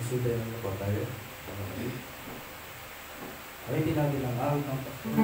Isuda yung po tayo. Ay, natin ang awit ng pastor.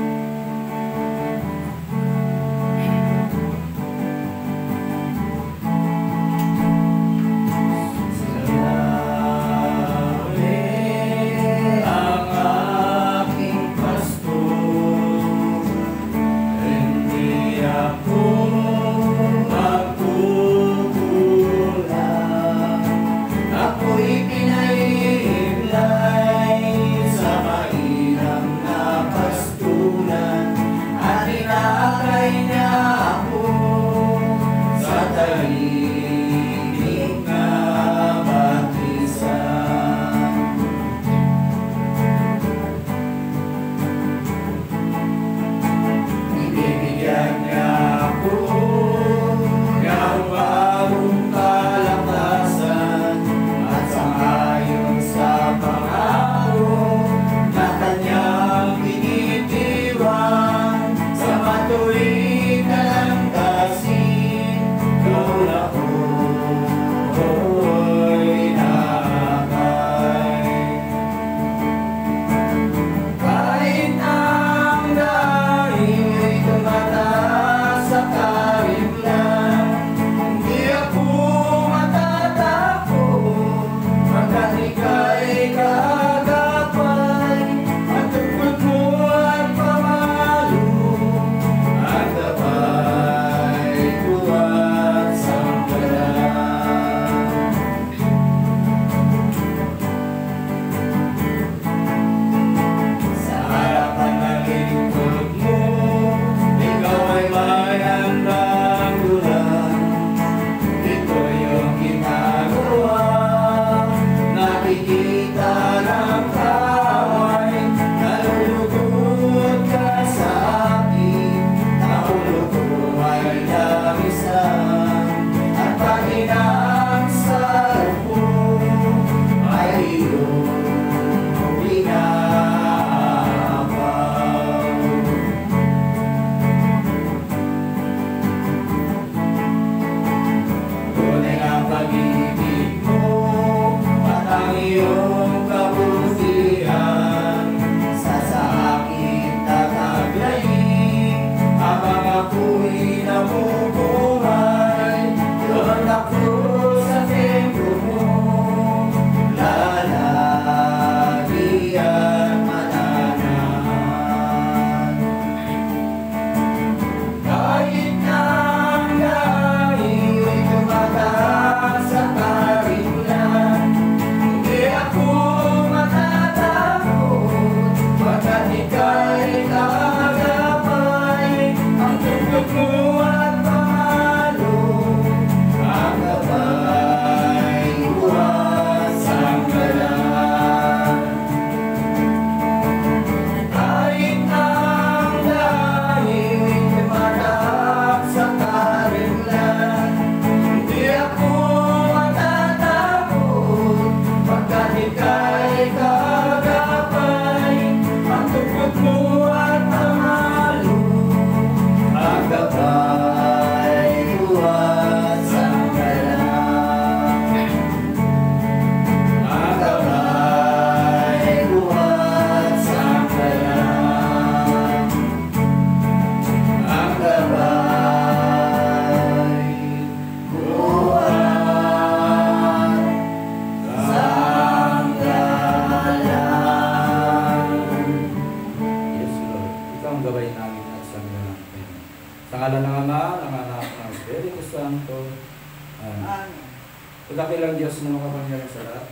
Dakilang Diyos na makapangyarihan sa lahat,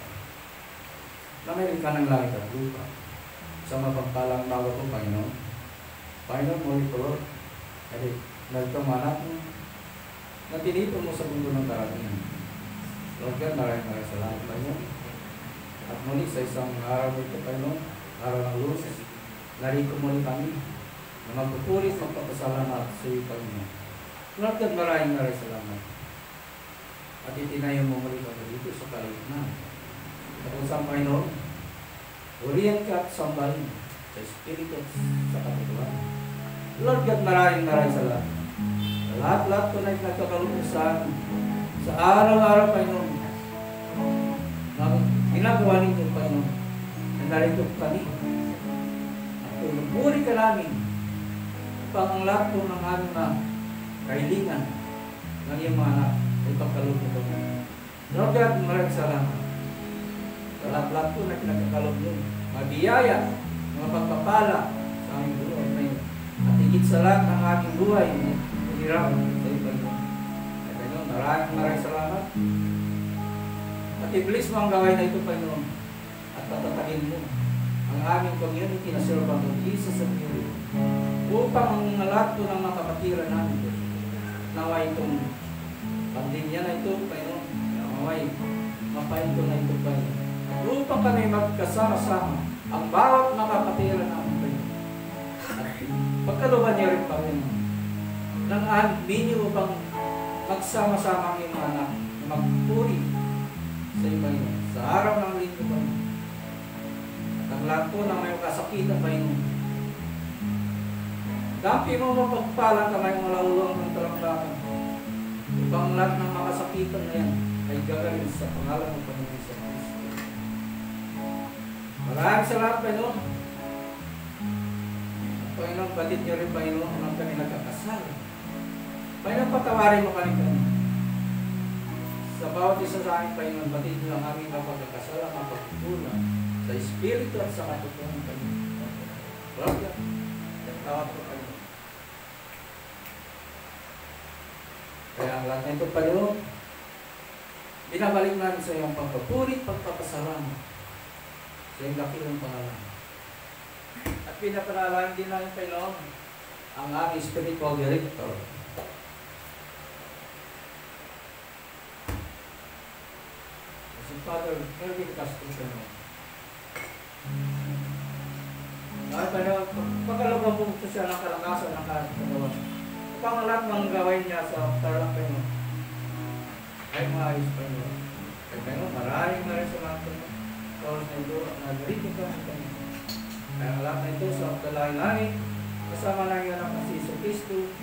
na mayroon ka ng langit at lupa, sa mapagpalang tawag ko, Panginoon. Panginoon, muli ko, Lord, ay nagtong anak mo, na tinipon mo sa mundo ng darating. Lord God, maraming salamat, Panginoon. At muli sa isang araw ito, Panginoon, araw ng luz, narito muli kami, na magpupulit, magpapasalamat sa iyo, Panginoon. Lord God, maraming salamat. At itinayo mo muli kami dito sa kaligtasan. At kung saan, Panginoon, uriyan ka at sambahin sa Espiritu at sa katotohanan. Lord God, maraming salamat. Lahat-lahat ko na nagkakalukusan sa araw-araw, Panginoon, na ginagawa narito kami. At pinupuri ka namin upang ang lahat po ng aming mga kahilingan ng iyong mga anak ay pagkaloob mo kami. Lord God, maraming salamat. Sa lahat-lahat po na pinagkakaloob mo, mabiyaya, mga pagpapala sa aming buhay ngayon. At higit sa lahat ng aming buhay, hirap sa iyo, Panginoon. At Panginoon, maraming salamat. At i-bless mo ang gawain na ito, Panginoon. At patatagin mo ang aming community na servant of Jesus and you. Upang ang lahat po ng mga kapatiran namin, naway itong pandemya na ito, Panginoon, naway mapahinto na ito, Panginoon. Upang kami magkasama-sama ang bawat mga kapatiran namin, Panginoon. At pagkaluban niya rin, Panginoon, ng ninyo upang magsama-sama ang iyong mga anak, magpuri sa iyo, Panginoon, sa araw ng linggo, Panginoon. At ang lahat po na may kasakitan, Panginoon, dampi mo mapagpalang ka ngayong malawulong ng talangbakan upang lahat ng mga kasakitan na yan ay gagaling sa pangalan ng Panginoon sa Kristo. Maraming salamat, Panginoon. Panginoon, batid niyo rin, Panginoon, nang kami nagkakasal. Panginoon, patawarin mo kami, Panginoon. Sa bawat isa sa amin, Panginoon, batid niyo ang aming mapagkakasal, ang mapagkukulang sa Espiritu at sa katotohanan, Panginoon. Lord, tawag po, Panginoon. Kaya ang lahat na ito, Panginoon, binabalik namin sa iyong pagpapurit, pagpapasalamat sa iyong dakilang pangalan. At pinapanalangin din namin, Panginoon, ang aming spiritual director. Si Father Erwin Castro, Panginoon. At Panginoon, pagkalabang po siya ng kalakasan ng katawan. Upang lahat ng gawin niya sa Tarlac, Panginoon ay maayos, Panginoon. Kaya Panginoon, maraming salamat, Panginoon. Sa oras na ito, nag-reading ka, Panginoon. Kaya ang lahat na ito sa pagdalain namin, kasama ng iyong anak na si Iso Cristo,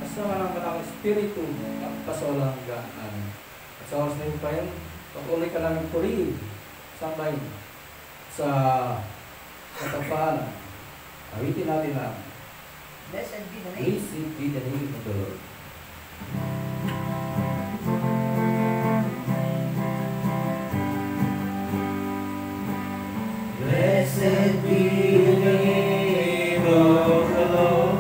kasama ng Banal Espiritu, at pasawalang gaan namin. At sa oras na ito, Panginoon, patuloy ka namin purihin, sambay sa katapanan. Awitin natin na Blessed be the name. Blessed be the name of the Lord. Blessed be the name of the Lord.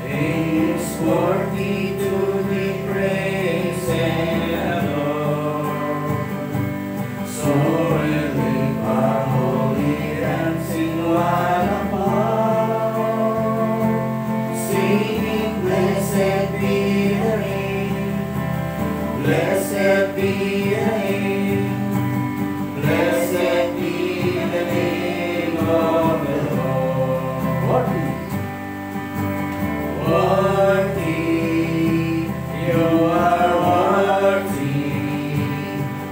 He is worthy to be praised and adored. So we lift our holy hands in one accord, singing, blessed be the name, blessed be the name, blessed be the name of the Lord. Worthy, you are worthy,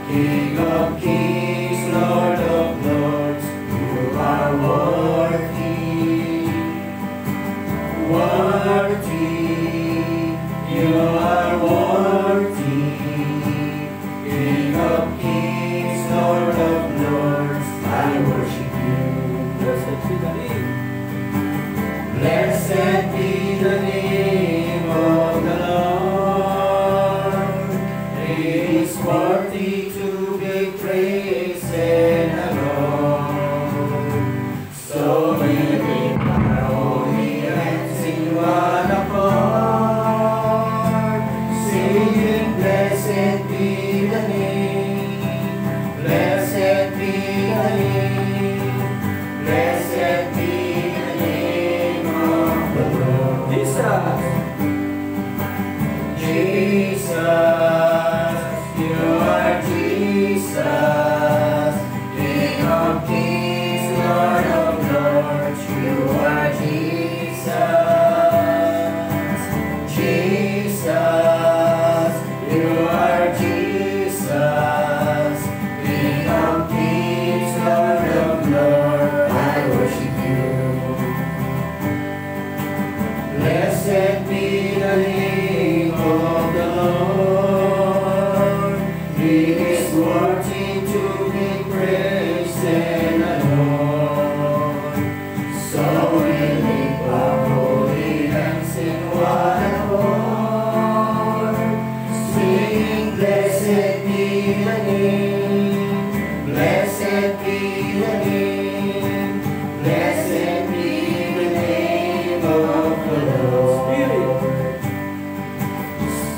King of kings, Lord of lords, you are worthy. Worthy, you are worthy, King of kings, Lord of lords, I worship you. Blessed be the name. Blessed be the name of the Lord. He is worthy to be praised and adored. So we lift our holy hands in one accord, singing, blessed be the name, blessed be the name, blessed be the name of the Lord. Jesus. Jesus, you are Jesus. the name. Blessed be the name. Blessed be the name of the Lord.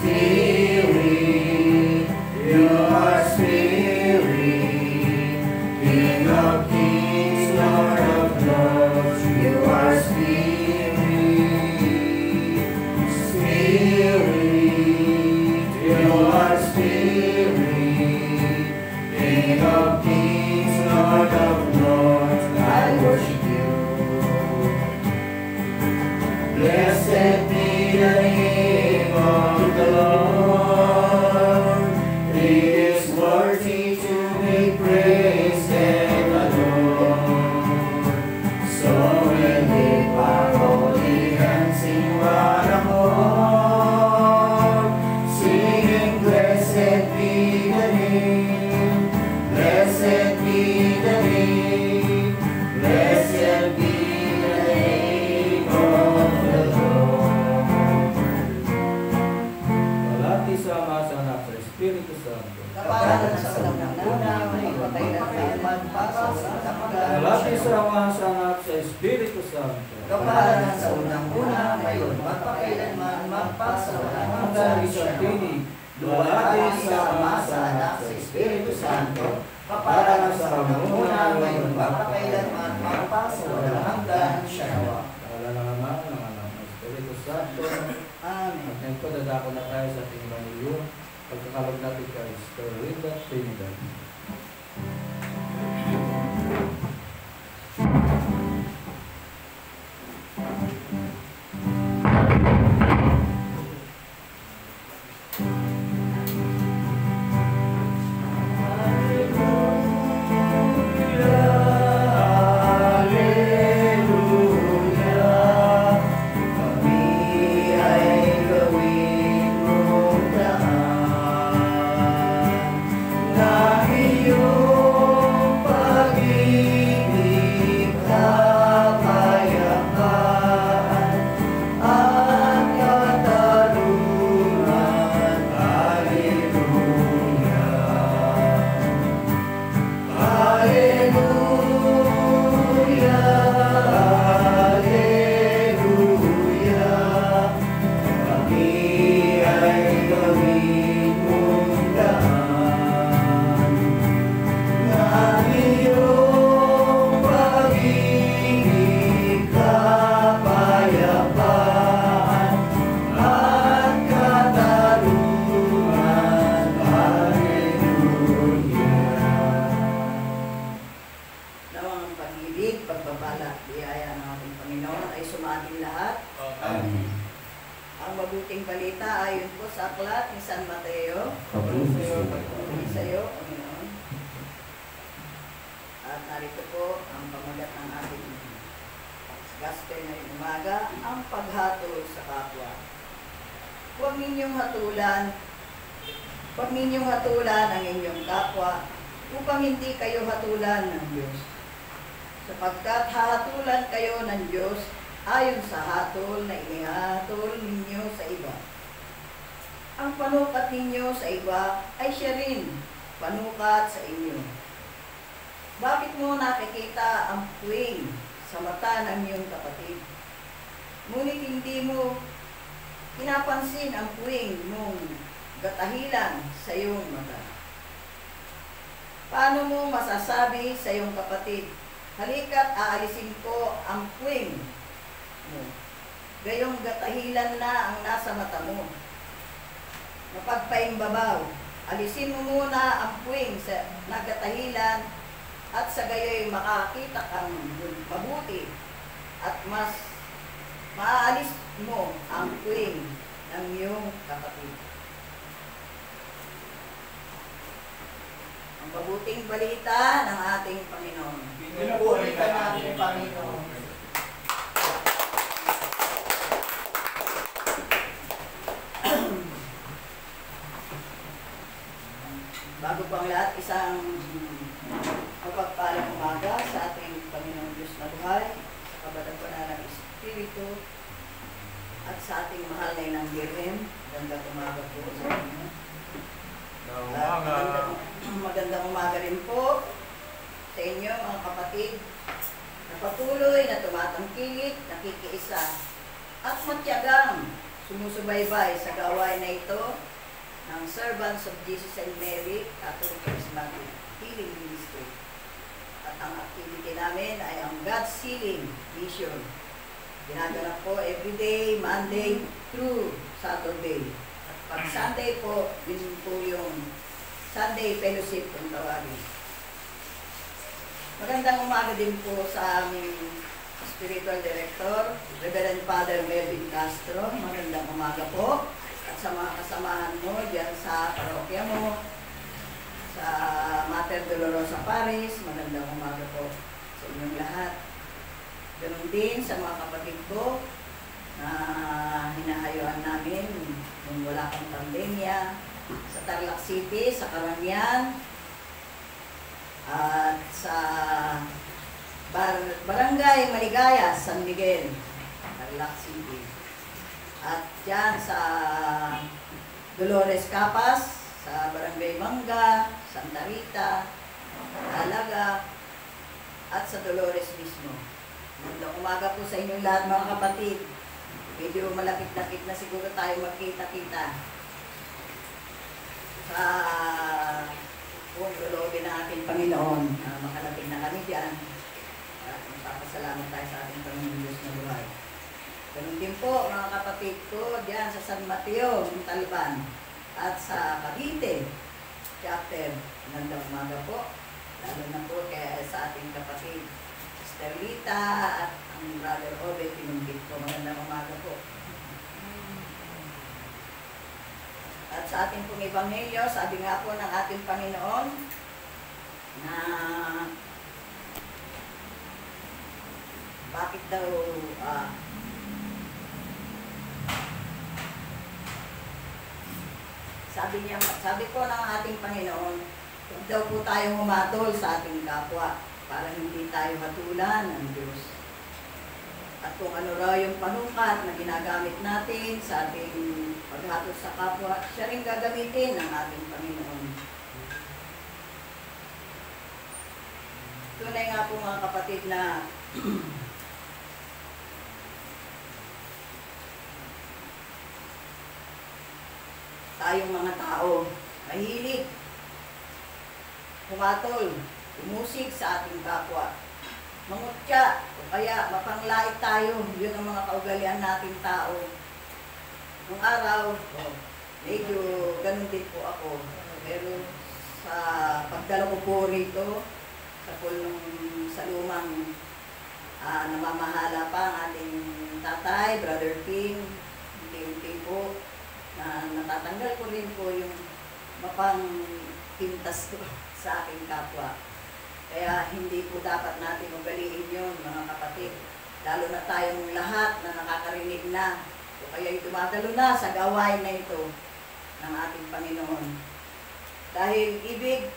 Spirit, you are Spirit, King of kings, Lord of lords. You are Spirit. Spirit, you are Spirit, King of kings, Lord of lords. I worship you. Blessed be the name of the Lord. He is worthy to be praised and adored. So we lift our holy hands in one accord, singing, blessed be the name. Blessed be the name. Blessed be the name of the Lord. Walati Sama sa Anak sa Espiritu Santo. Kapalan sa unang-una, may patay na magpasa sa Walati kapagalan. Sama sa Anak sa Espiritu Santo. Kapalan sa unang-una, ngayon magpakailanman magpasa walang hanggan Isang siya. tinig. Luwalhati sa Ama, sa Anak, sa Espiritu Santo. Kapalan sa unang-una, ngayon magpakailanman magpasa walang hanggan siya. Wala na naman ng Anak ng Espiritu Santo. Amen. At ngayon po, dadako na tayo sa ating Evangelyo. Pagkakalog natin kay Sister Linda Trinidad. mabuting balita ayon po sa aklat ni San Mateo. Pagpapalagi sa iyo, Panginoon. At narito po ang pamagat ng ating gospel na umaga, ang paghatol sa kapwa. Huwag ninyong hatulan ang inyong kapwa upang hindi kayo hatulan ng Diyos. Sapagkat hahatulan kayo ng Diyos ayon sa hatol na inihatol ninyo sa iba. Ang panukat ninyo sa iba ay siya rin panukat sa inyo. Bakit mo nakikita ang puwing sa mata ng iyong kapatid, ngunit hindi mo pinapansin ang puwing mong gatahilan sa iyong mata? Paano mo masasabi sa iyong kapatid, halika't aalisin ko ang puwing mo, gayong gatahilan na ang nasa mata mo? Mapagpaimbabaw, alisin mo muna ang puwing sa nagatahilan, at sa gayoy makakita kang mabuti at mas maaalis mo ang puwing ng iyong kapatid. Ang mabuting balita ng ating Panginoon. Pinupuri ka natin, Panginoon. Bago pang lahat, isang mapagpalang umaga sa ating Panginoong Diyos na buhay, sa kabatapanan ng Espiritu, at sa ating mahal na inang Birhen. Gandang umaga po sa inyo. Umaga. Magandang umaga rin po sa inyo mga kapatid na patuloy na tumatangkilik, nakikiisa at matyagang sumusubaybay sa gawain na ito ng Servants of Jesus and Mary Catholic Charismatic Healing Ministry. At ang activity namin ay ang God's Healing Mission. Ginaganap po everyday, Monday through Saturday. At pag Sunday po, yun po yung Sunday Fellowship kung tawagin. Magandang umaga din po sa aming Spiritual Director, Reverend Father Melvin Castro. Magandang umaga po. At sa mga kasamahan mo dyan sa parokya mo, sa Mater Dolorosa Paris, magandang umaga po sa inyong lahat. Ganun din sa mga kapatid ko na hinahayuan namin nung wala pang pandemya, sa Tarlac City, sa Caramian, at sa Barangay Maligaya, San Miguel, Tarlac City. At dyan sa Dolores Capas, sa Barangay Mangga, Santa Rita, Alaga, at sa Dolores mismo. Magandang umaga po sa inyong lahat mga kapatid. Medyo malapit-lapit na siguro tayo magkita-kita sa loobin ng ating Panginoon. Makalapit na kami dyan. At magpapasalamat tayo sa ating Panginoon Diyos na buhay. Ganun din po mga kapatid ko dyan sa San Mateo, Montalban, at sa Cavite chapter. Magandang umaga po. Lalo na po kaya sa ating kapatid Sister Lita at ang Brother Obed Pinumbit po. Magandang umaga po. At sa ating pong Ebanghelyo, sabi nga po ng ating Panginoon na bakit daw sabi po ng ating Panginoon, huwag daw po tayong humatol sa ating kapwa para hindi tayo hatulan ng Diyos. At kung ano raw yung panukat na ginagamit natin sa ating paghatol sa kapwa, siya rin gagamitin ng ating Panginoon. Tunay nga po mga kapatid na tayong mga tao mahilig humatol, umusig sa ating kapwa, mangutya, o kaya mapanglait tayo. Yun ang mga kaugalian nating tao. Nung araw, medyo ganun din po ako. Pero sa pagdala ko po rito, sa lumang namamahala pa ang ating tatay, Brother King, unti-unti po, na natatanggal ko rin po yung mapangpintas ko sa aking kapwa. Kaya hindi po dapat natin ugaliin yun, mga kapatid. Lalo na tayong lahat na nakakarinig na o kaya dumadalo na sa gawain na ito ng ating Panginoon. Dahil ibig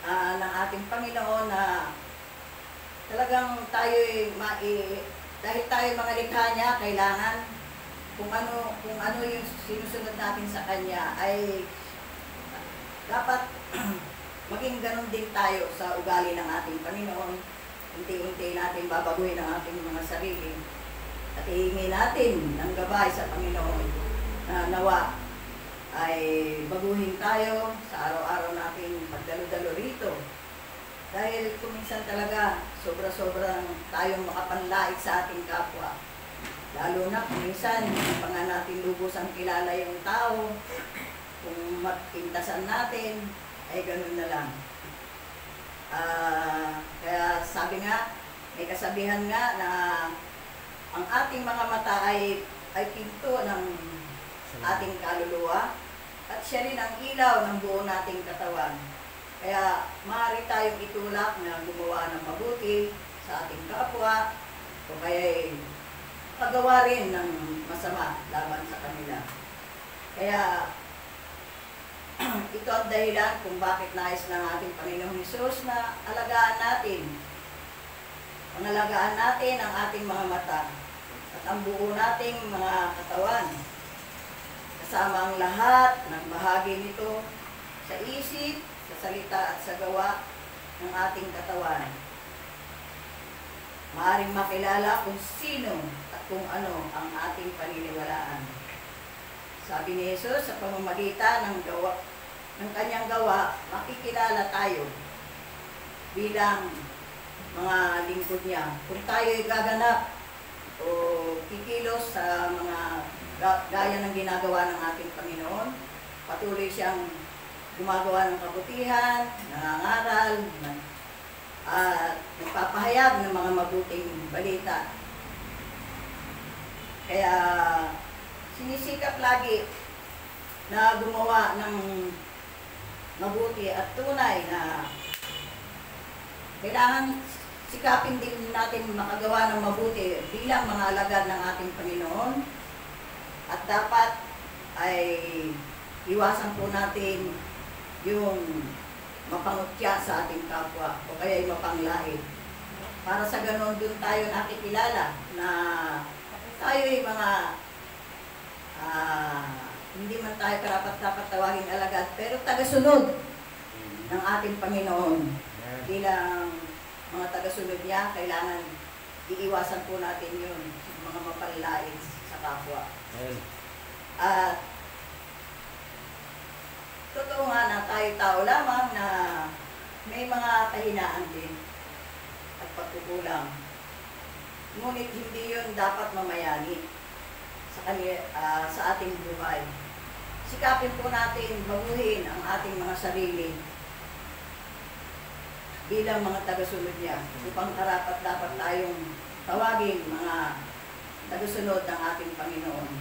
ng ating Panginoon na talagang dahil tayo mga likha niya, kailangan kung ano yung sinusunod natin sa Kanya ay dapat maging ganun din tayo sa ugali ng ating Panginoon. Unti-unti natin babaguhin ang ating mga sarili at hihingi natin ng gabay sa Panginoon na nawa ay baguhin tayo sa araw-araw nating pagdalo-dalo rito. Dahil kuminsan talaga sobra-sobrang tayong makapanlait sa ating kapwa. Lalo na kuminsan hindi pa nga natin lubusang kilala yung tao. Kung magpintasan natin, ay ganun na lang. Kaya sabi nga, may kasabihan nga na ang ating mga mata ay pinto ng ating kaluluwa at siya rin ang ilaw ng buo nating katawan. Kaya maaari tayong itulak na gumawa ng mabuti sa ating kapwa o kaya paggawa rin ng masama laban sa kanila. Kaya ito ang dahilan kung bakit nais ng ating Panginoong Hesus na alagaan natin. Pangalagaan natin ang ating mga mata at ang buo nating mga katawan. Kasama ang lahat ng bahagi nito sa isip, sa salita at sa gawa ng ating katawan. Maaaring makilala kung sino at kung ano ang ating paniniwalaan. Sabi ni Jesus, sa pamamagitan ng kanyang gawa, makikilala tayo bilang mga lingkod niya. Kung tayo'y gaganap o kikilos sa mga gaya ng ginagawa ng ating Panginoon, patuloy siyang gumagawa ng kabutihan, nangangaral, at nagpapahayag ng mga mabuting balita. Kaya sinisikap lagi na gumawa ng mabuti at tunay na kailangan sikapin din natin makagawa ng mabuti bilang mga alagad ng ating Panginoon. At dapat ay iwasan po natin yung mapangutya sa ating kapwa o kaya yung mapanglait. Para sa ganon dun tayo nakikilala na tayo ay mga hindi man tayo karapat-dapat tawaging alagad, pero tagasunod ng ating Panginoon. Bilang mga tagasunod niya, kailangan iiwasan po natin yun, mga mapanlait sa kapwa. At totoo nga na tayo tao lamang na may mga kahinaan din at pagkukulang. Ngunit hindi yun dapat mamayani sa ating buhay. Sikapin po natin baguhin ang ating mga sarili bilang mga tagasunod niya upang karapat-dapat tayong tawagin mga tagasunod ng ating Panginoon.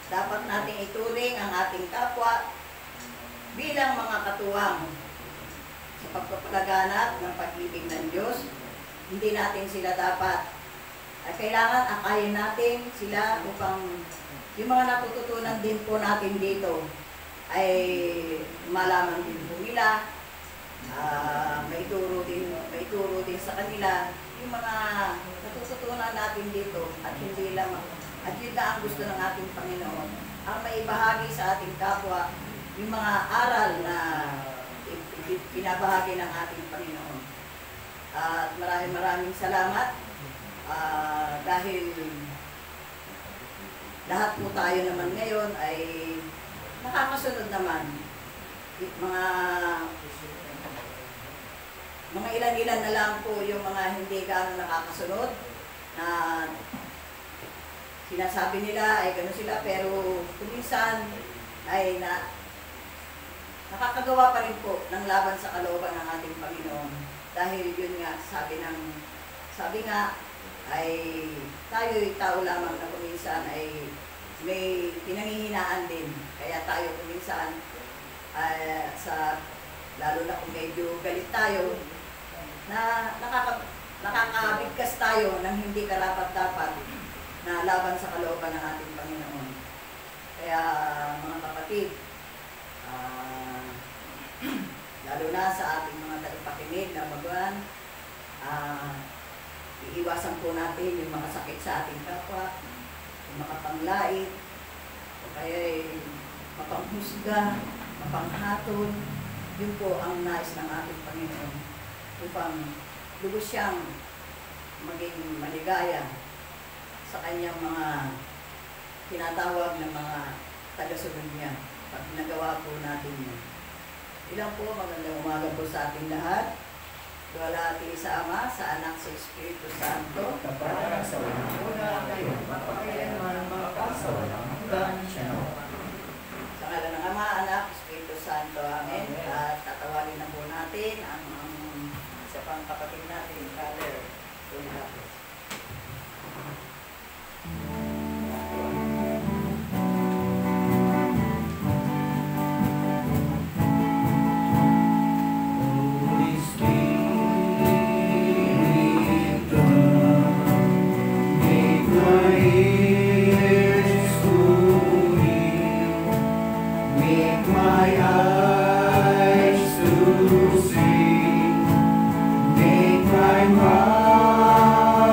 Dapat nating ituring ang ating kapwa bilang mga katuwang sa pagpapalaganap ng pag-ibig ng Diyos. Hindi natin sila dapat kailangan akayin natin sila upang yung mga natututunan din po natin dito ay malaman din po nila, maituro din sa kanila yung mga natututunan natin dito at hindi lang at yun na ang gusto ng ating Panginoon, ang maibahagi sa ating kapwa yung mga aral na pinabahagi ng ating Panginoon. At maraming salamat dahil lahat po tayo naman ngayon ay nakakasunod naman. Mga ilan-ilan na lang po yung mga hindi gaano nakakasunod na sinasabi nila ay gano'n sila, pero kuminsan ay nakakagawa pa rin po ng laban sa kalooban ng ating Panginoon. Dahil yun nga, sabi nga, ay tayo'y tao lamang na kuminsan ay may pinanghihinaan din. Kaya tayo kuminsan, lalo na kung medyo galit tayo, na nakakabigkas tayo ng hindi karapat-dapat na laban sa kalooban ng ating Panginoon. Kaya mga kapatid, lalo na sa ating mga tagapakinig na baguhan, iiwasan po natin yung makasakit sa ating kapwa, yung makapanglait, o kaya mapanghusga, mapanghatol. Yun po ang nais ng ating Panginoon upang lubos siyang maging maligaya sa kanyang mga tinatawag ng mga tagasunod niya pag nagawa po natin yun. Ilang po, magandang umaga po sa ating lahat. Walati sa Ama, sa Anak, sa Espiritu Santo. Kapag sa una kayo, mapakailanman magkasawalang hanggan siya. Sa ngalan ng Ama, Anak, Espiritu Santo. Amen. At tatawagin na po natin ang isa pang kapatid natin, Father Tony. Make my mind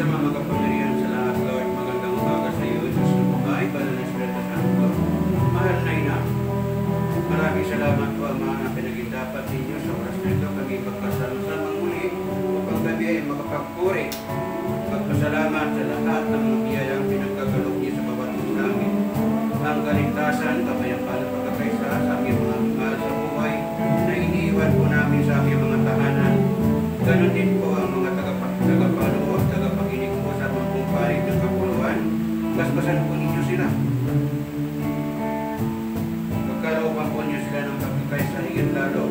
sa mga makapangyarihan sa lahat, Lord, magandang umaga sa iyo, Diyos na buhay, Banal na Espiritu Santo, mahal na ina. Maraming salamat po, Ama, na pinagindapat ninyo sa oras na ito. Kami magkasama-samang muli upang kami ay makapagpuri. Magpasalamat sa lahat ng mga biyayang pinagkagalog niyo sa bawat namin. Ang kaligtasan, kapayapaan at pagkakaisa sa aming mga mahal sa buhay na iniiwan po namin sa aming mga tahanan. Ganon din po ang mga tagapanood, tagapakinig po sa mga panig ng kapuluan. Basbasan po ninyo sila. Pagkalooban po ninyo sila ng pagkakaisa higit lalo.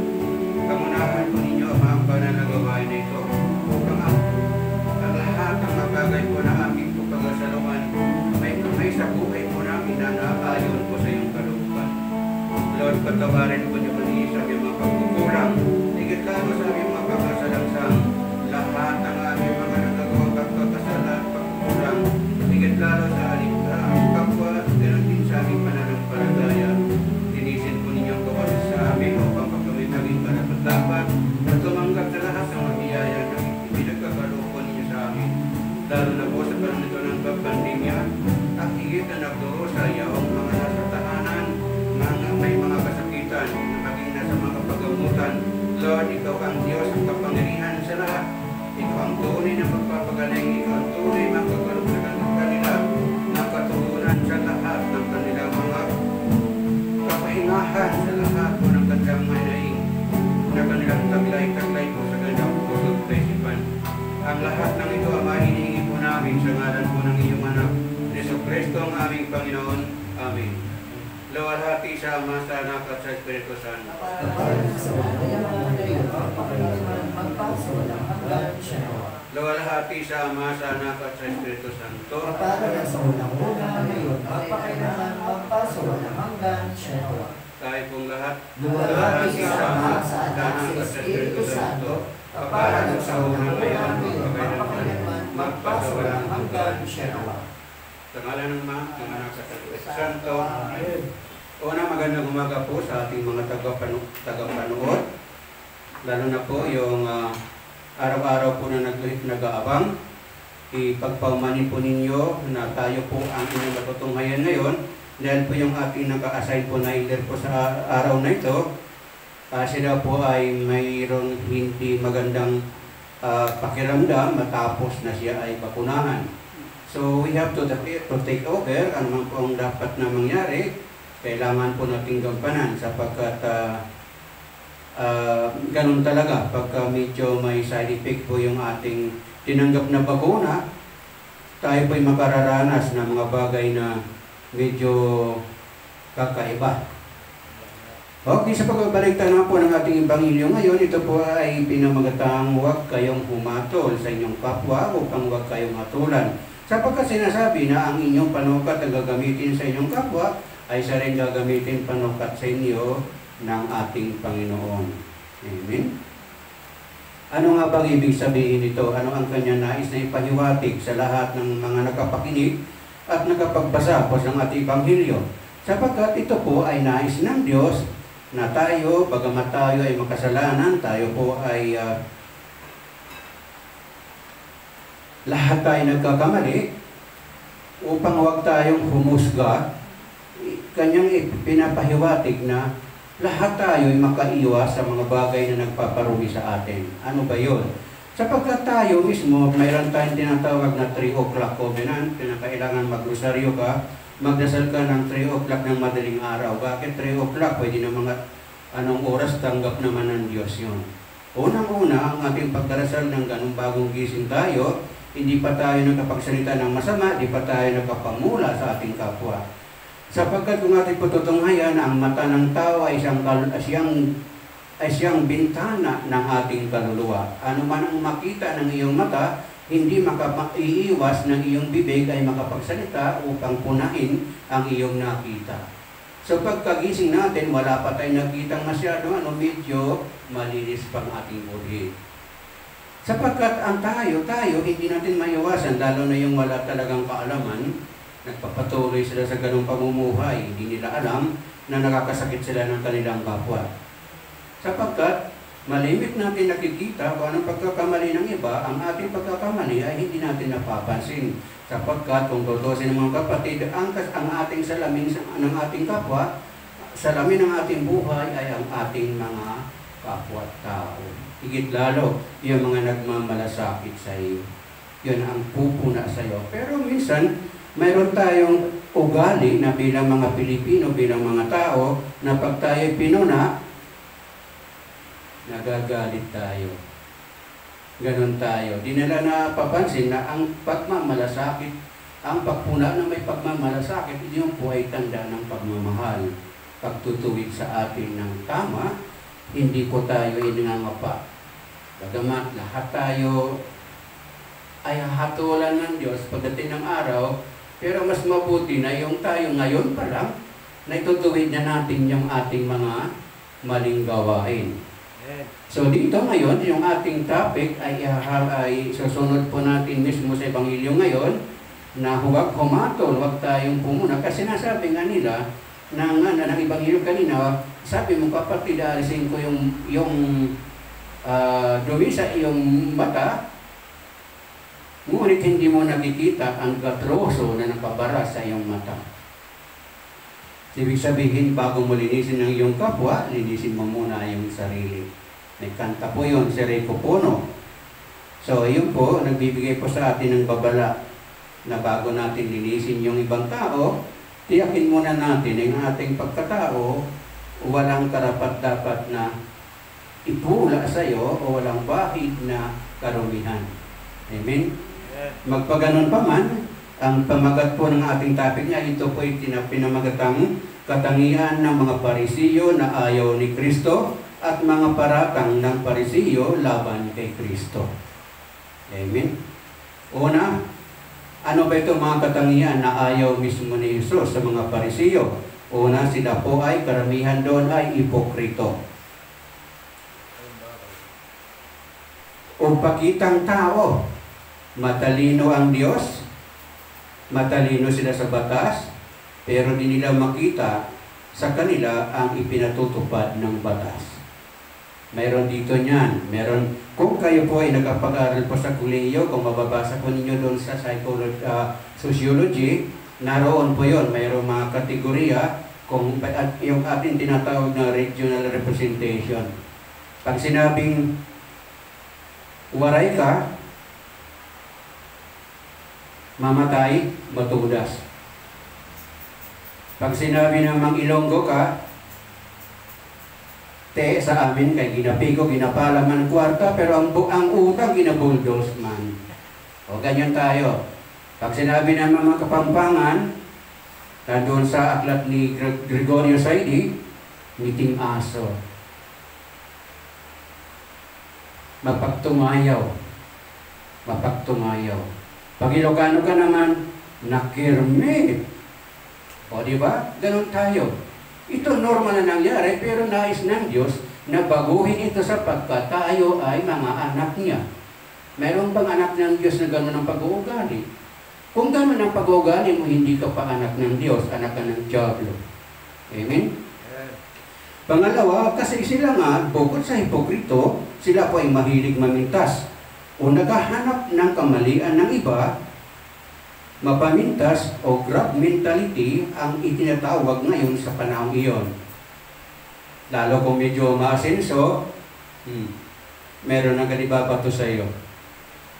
Kamunahan po ninyo ang mga banal na gawain na ito upang ang lahat ng mga bagay po na aming po pagkasalungan may sa buhay po namin na naayon po sa iyong kalooban. Lord, patawarin po niyo muli sa aming mga pagkukulang. Higit lalo sa aming mga pagkasalangsang. Lahat ng aming mga nagagawang pagkakasala at pagkukulang. Higit lalo sa aming kapwa, ganoon din sa aming pananampalataya. Linisin po ninyong kawalis sa amin upang kami maging dapat at tumanggap sa lahat ng mga biyaya na pinagkakaloob po ninyo sa amin. Lalo na po sa panahon ito ng pandemya at higit na nagdurusa yung mga nasa tahanan, may mga kasakitan, maging nasa mga kapagamutan. Lord, ikaw ang Diyos ang kapangyarihan sa lahat. Ikaw ang tunay na magpapagaling. Ikaw ang tunay magkakaloob sa kanila ng katurunan sa lahat ng kanilang mga kapahingahan sa lahat po ng kanilang manaing na kanilang taglay po sa kanilang puso at kaisipan. Ang lahat ng ito ang hinihingi po namin sa ngalan po ng iyong anak, Jesucristo ang aming Panginoon. Amen. Luwalhati sa Ama, sa Anak at sa Espiritu Santo. Luwalhati sa Ama, sa Anak at sa Espiritu Santo. Tayo pong lahat. Luwalhati sa Ama, sa Anak at sa Espiritu Santo. Kapalan sa unang ngayon, magpakailanman, magpasawalang hanggan siya nawa. Sa ngalan ng Ama, ng Anak at sa Espiritu Santo. Una, magandang umaga po sa ating mga tagapanood. Lalo na po yung araw-araw po na nag-aabang. Ipagpaumanin po ninyo na tayo po ang inyong matutunghayan ngayon. Dahil po yung ating naka-assign po na leader po sa araw na ito, sila po ay mayroong hindi magandang pakiramdam matapos na siya ay bakunahan. So we have to take over. Ano man po ang dapat na mangyari, kailangan po nating gampanan sapagkat ganun talaga. Pagka medyo may side effect po yung ating tinanggap na bakuna, tayo po ay makararanas ng mga bagay na medyo kakaiba. Okay, sa pagbabalik na po ng ating Ebanghelyo ngayon, ito po ay pinamagatang huwag kayong humatol sa inyong kapwa upang huwag kayong hatulan. Sapagkat sinasabi na ang inyong panukat na gagamitin sa inyong kapwa ay siya rin gagamitin panukat sa inyo ng ating Panginoon. Amen? Ano nga bang ibig sabihin nito? Ano ang kanya nais na ipahiwatig sa lahat ng mga nakapakinig at nakapagbasa po ng ating Ebanghelyo? Sapagkat ito po ay nais ng Diyos na tayo, bagamat tayo ay makasalanan, tayo po ay lahat tayo nagkakamali, upang huwag tayong humusga. Kanyang pinapahiwatig na lahat tayo ay makaiwas sa mga bagay na nagpaparumi sa atin. Ano ba yun? Sapagkat tayo mismo, mayroon tayong tinatawag na 3 o'clock covenant. Pinakailangan mag-rosaryo ka, magdasal ka ng 3 o'clock ng madaling araw. Bakit 3 o'clock? Pwede na mga anong oras, tanggap naman ng Diyos yun. Unang-una, ang ating pagdarasal ng ganung bagong gising tayo, hindi pa tayo nakapagsalita ng masama, hindi pa tayo nakapamula sa ating kapwa. Sapagkat kung ating patutunghayan, ang mata ng tao ay siyang bintana ng ating kaluluwa. Ano man ang makita ng iyong mata, hindi makaiiwas ng iyong bibig ay makapagsalita upang punahin ang iyong nakita. So pagkagising natin, wala pa tayong nakitang masyado, medyo malinis pang ating budi. Sapagkat ang tayo, hindi natin maiwasan, lalo na yung wala talagang kaalaman, nagpapatuloy sila sa ganung pamumuhay, hindi nila alam na nakakasakit sila ng kanilang kapwa. Sapagkat Malimit natin nakikita kung anong pagkakamali ng iba, ang ating pagkakamali ay hindi natin napapansin. Sapagkat kung tutusin ng mga kapatid, ang ating salamin ng ating kapwa, salamin ng ating buhay ay ang ating mga kapwa-tao. Higit lalo, yung mga nagmamalasakit sa iyo. Yun ang pupuna sa iyo. Pero minsan, mayroon tayong ugali na bilang mga Pilipino, bilang mga tao, na pag tayo pinuna, nagagalit tayo. Ganon tayo. Di nila napapansin na ang pagmamalasakit, ang pagpuna na may pagmamalasakit, yun po ay tanda ng pagmamahal. Pagtutuwid sa atin ng tama, hindi po tayo inangangapa. Bagamat lahat tayo ay hatulan ng Diyos pagdating ng araw, pero mas mabuti na yung tayo ngayon pa lang, na itutuwid na natin yung ating mga maling gawain. So dito ngayon, yung ating topic ay susunod po natin mismo sa Ebanghelyo ngayon, na huwag humatol, huwag tayong pumuna. Kasi nasabi nga nila, ng Ebanghelyo kanina, sabi mo kapatid, alisin ko yung dumi sa iyong mata, ngunit hindi mo nakikita ang gatroso na nakabara sa iyong mata. Ibig sabihin, bago mo linisin ang iyong kapwa, linisin mo muna yung sarili. May kanta po yun, si Rico Puno. So, yun po, nagbibigay po sa atin ng babala na bago natin linisin yung ibang tao, tiyakin muna natin ang ating pagkatao, walang karapat-dapat na ipula sa iyo o walang bahid na karumihan. Amen? Magpaganon pa man, ang pamagat po ng ating topic niya, ito po ay pinamagatang katangian ng mga Parisiyo na ayaw ni Kristo at mga paratang ng Parisiyo laban kay Kristo. Amen? Una, ano ba ito mga katangian na ayaw mismo ni Jesus sa mga Parisiyo? Una, sila po ay karamihan doon ay ipokrito. O pakitang tao, matalino ang Diyos, matalino sila sa batas, pero di nila makita sa kanila ang ipinatutupad ng batas. Mayroon dito niyan. Meron, kung kayo po ay nagpag-aral po sa kolehiyo, kung mababasa po ninyo doon sa sociology, naroon po yon. Mayroong mga kategorya, kung yung ating tinatawag na regional representation. Pag sinabing waray ka, mamatay, matudas. Pag sinabi namang Ilonggo ka, sa amin kay ginapigo, ginapala man kwarta, pero ang utang ginabuldos man. O ganyan tayo. Pag sinabi naman mga Kapampangan, doon sa aklat ni Gregorio Saidi, ngiting aso. Mapagtumayaw. Mapagtumayaw. Pag Ilocano ka naman, nakirme. O diba? Ganun tayo. Ito normal na nangyari, pero nais ng Diyos na baguhin ito sapagkat tayo ay mga anak niya. Mayroon bang anak ng Diyos na gano'n ang pag-uugali? Kung gano'n ang pag-uugali mo, hindi ka pa anak ng Diyos, anak ka ng Diablo. Amen? Pangalawa, kasi sila nga, bukod sa hipokrito, sila po ay mahilig mamintas o naghahanap ng kamalian ng iba. Mapamintas o grab mentality ang itinatawag ngayon sa panahong iyon. Lalo kung medyo maasenso, meron na kanibabato sa iyo.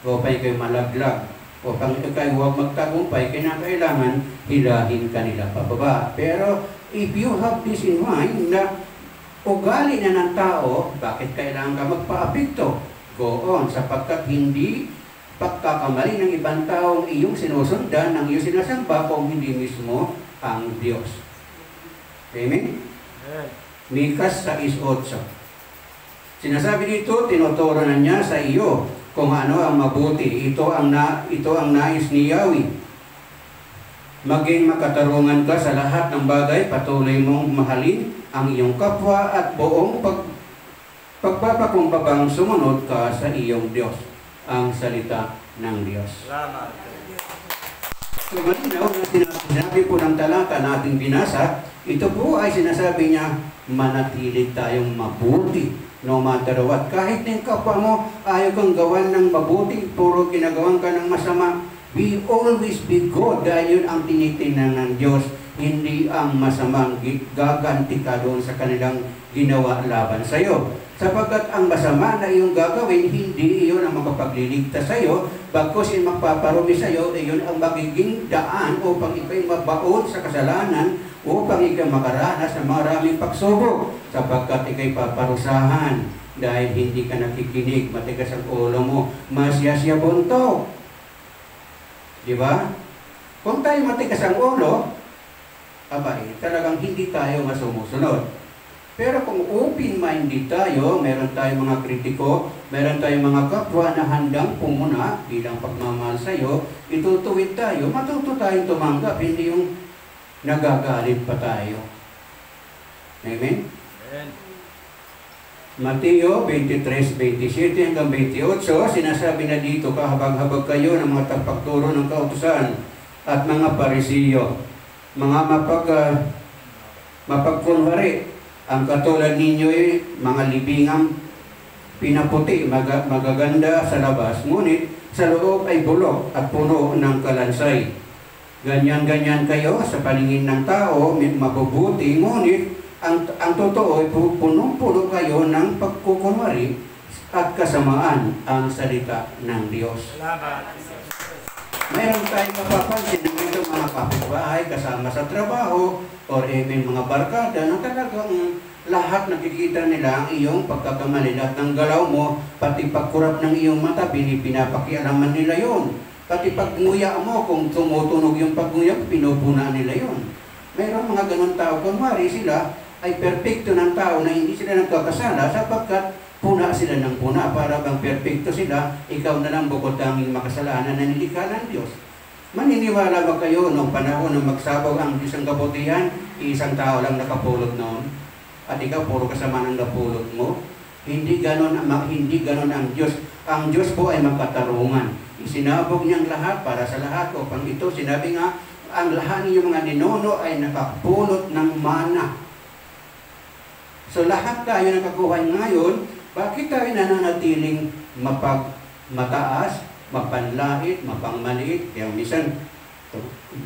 O pa'y kayo malaglag. O pang kayo huwag magtagumpay, kinakailangan hilahin kanila pababa. Pero if you have this in mind na ugali na ng tao, bakit kailangan ka magpa-apekto? Go on, sapagkat hindi pagkakamali ng ibang taong iyong sinusundan, ang iyong sinasamba kung hindi mismo ang Diyos. Amen? Mikas 6:8. Sinasabi dito, tinuturo na niya sa iyo kung ano ang mabuti. Ito ang nais ni Yahweh. Maging makatarungan ka sa lahat ng bagay, patuloy mong mahalin ang iyong kapwa at buong pagpapakumbabang sumunod ka sa iyong Diyos. Ang salita ng Diyos. Salamat. So malinaw na sinabi po ng talata na ating binasa, ito po ay sinasabi niya, manatili tayong mabuti no matter what. Kahit yung kapwa mo ayaw kang gawan ng mabuti, puro ginagawan ka ng masama, we always be good dahil yun ang tinitingnan ng Diyos, hindi ang masamang gaganti ka doon sa kanilang ginawa laban sa iyo. Sapagkat ang masama na iyong gagawin, hindi iyon ang makapagliligtas sa iyo, bagkus yung magpaparumi sa iyo, iyon ang magiging daan upang ikaw'y mabaon sa kasalanan, upang ikaw makaranas ng maraming pagsubok, sapagkat ikaw'y paparusahan dahil hindi ka nakikinig, matigas ang ulo mo, masiyasya bunto. Di ba? Kung tayo matigas ang ulo, talagang hindi tayo masumusunod. Pero kung open-minded tayo, meron tayong mga kritiko, meron tayong mga kapwa na handang pumuna bilang pagmamahal sa iyo, itutuwid tayo, matuto tayong tumanggap, hindi yung nagagalit pa tayo. Amen? Amen. Mateo 23:27 hanggang 28, sinasabi na dito, kahabag-habag kayo ng mga tagapagturo ng kautusan at mga Parisiyo, mga mapagkunwari. Ang katulad ninyo ay mga libingang pinaputi, magaganda sa labas, ngunit sa loob ay bulok at puno ng kalansay. Ganyan-ganyan kayo sa paningin ng tao, mabubuti, ngunit ang totoo ay punong-puno kayo ng pagkukunwari at kasamaan ang salita ng Diyos. Mayroon tayong mapapansin ng ito mga kapitbahay kasama sa trabaho or even mga barkada na talagang lahat nakikita nila ang iyong pagkakamali at ng galaw mo, pati pagkurap ng iyong mata, pinapakialaman nila yon. Pati pagnguya mo, kung tumutunog yung pagnguya, pinupuna nila yon. Mayroon mga ganun tao, kunwari sila ay perpekto ng tao na hindi sila nagkakasala sapagkat puna sila ng puna, para bang perpekto sila, ikaw na lang bukod tanging makasalanan na nilikha ng Diyos. Maniniwala ba kayo noong panahon na magsabog ang Diyos ang kabutihan, isang tao lang nakapulot noon, at ikaw puro kasama ng napulot mo? Hindi ganon ang Diyos. Ang Diyos po ay magkatarungan. Isinabog niyang lahat para sa lahat upang ito, sinabi nga, ang lahat ng mga ninuno ay nakapulot ng mana. So lahat tayo nakakuha ngayon. Bakit tayo nananatiling mataas, mapanlait, mapangmaliit? Kaya minsan,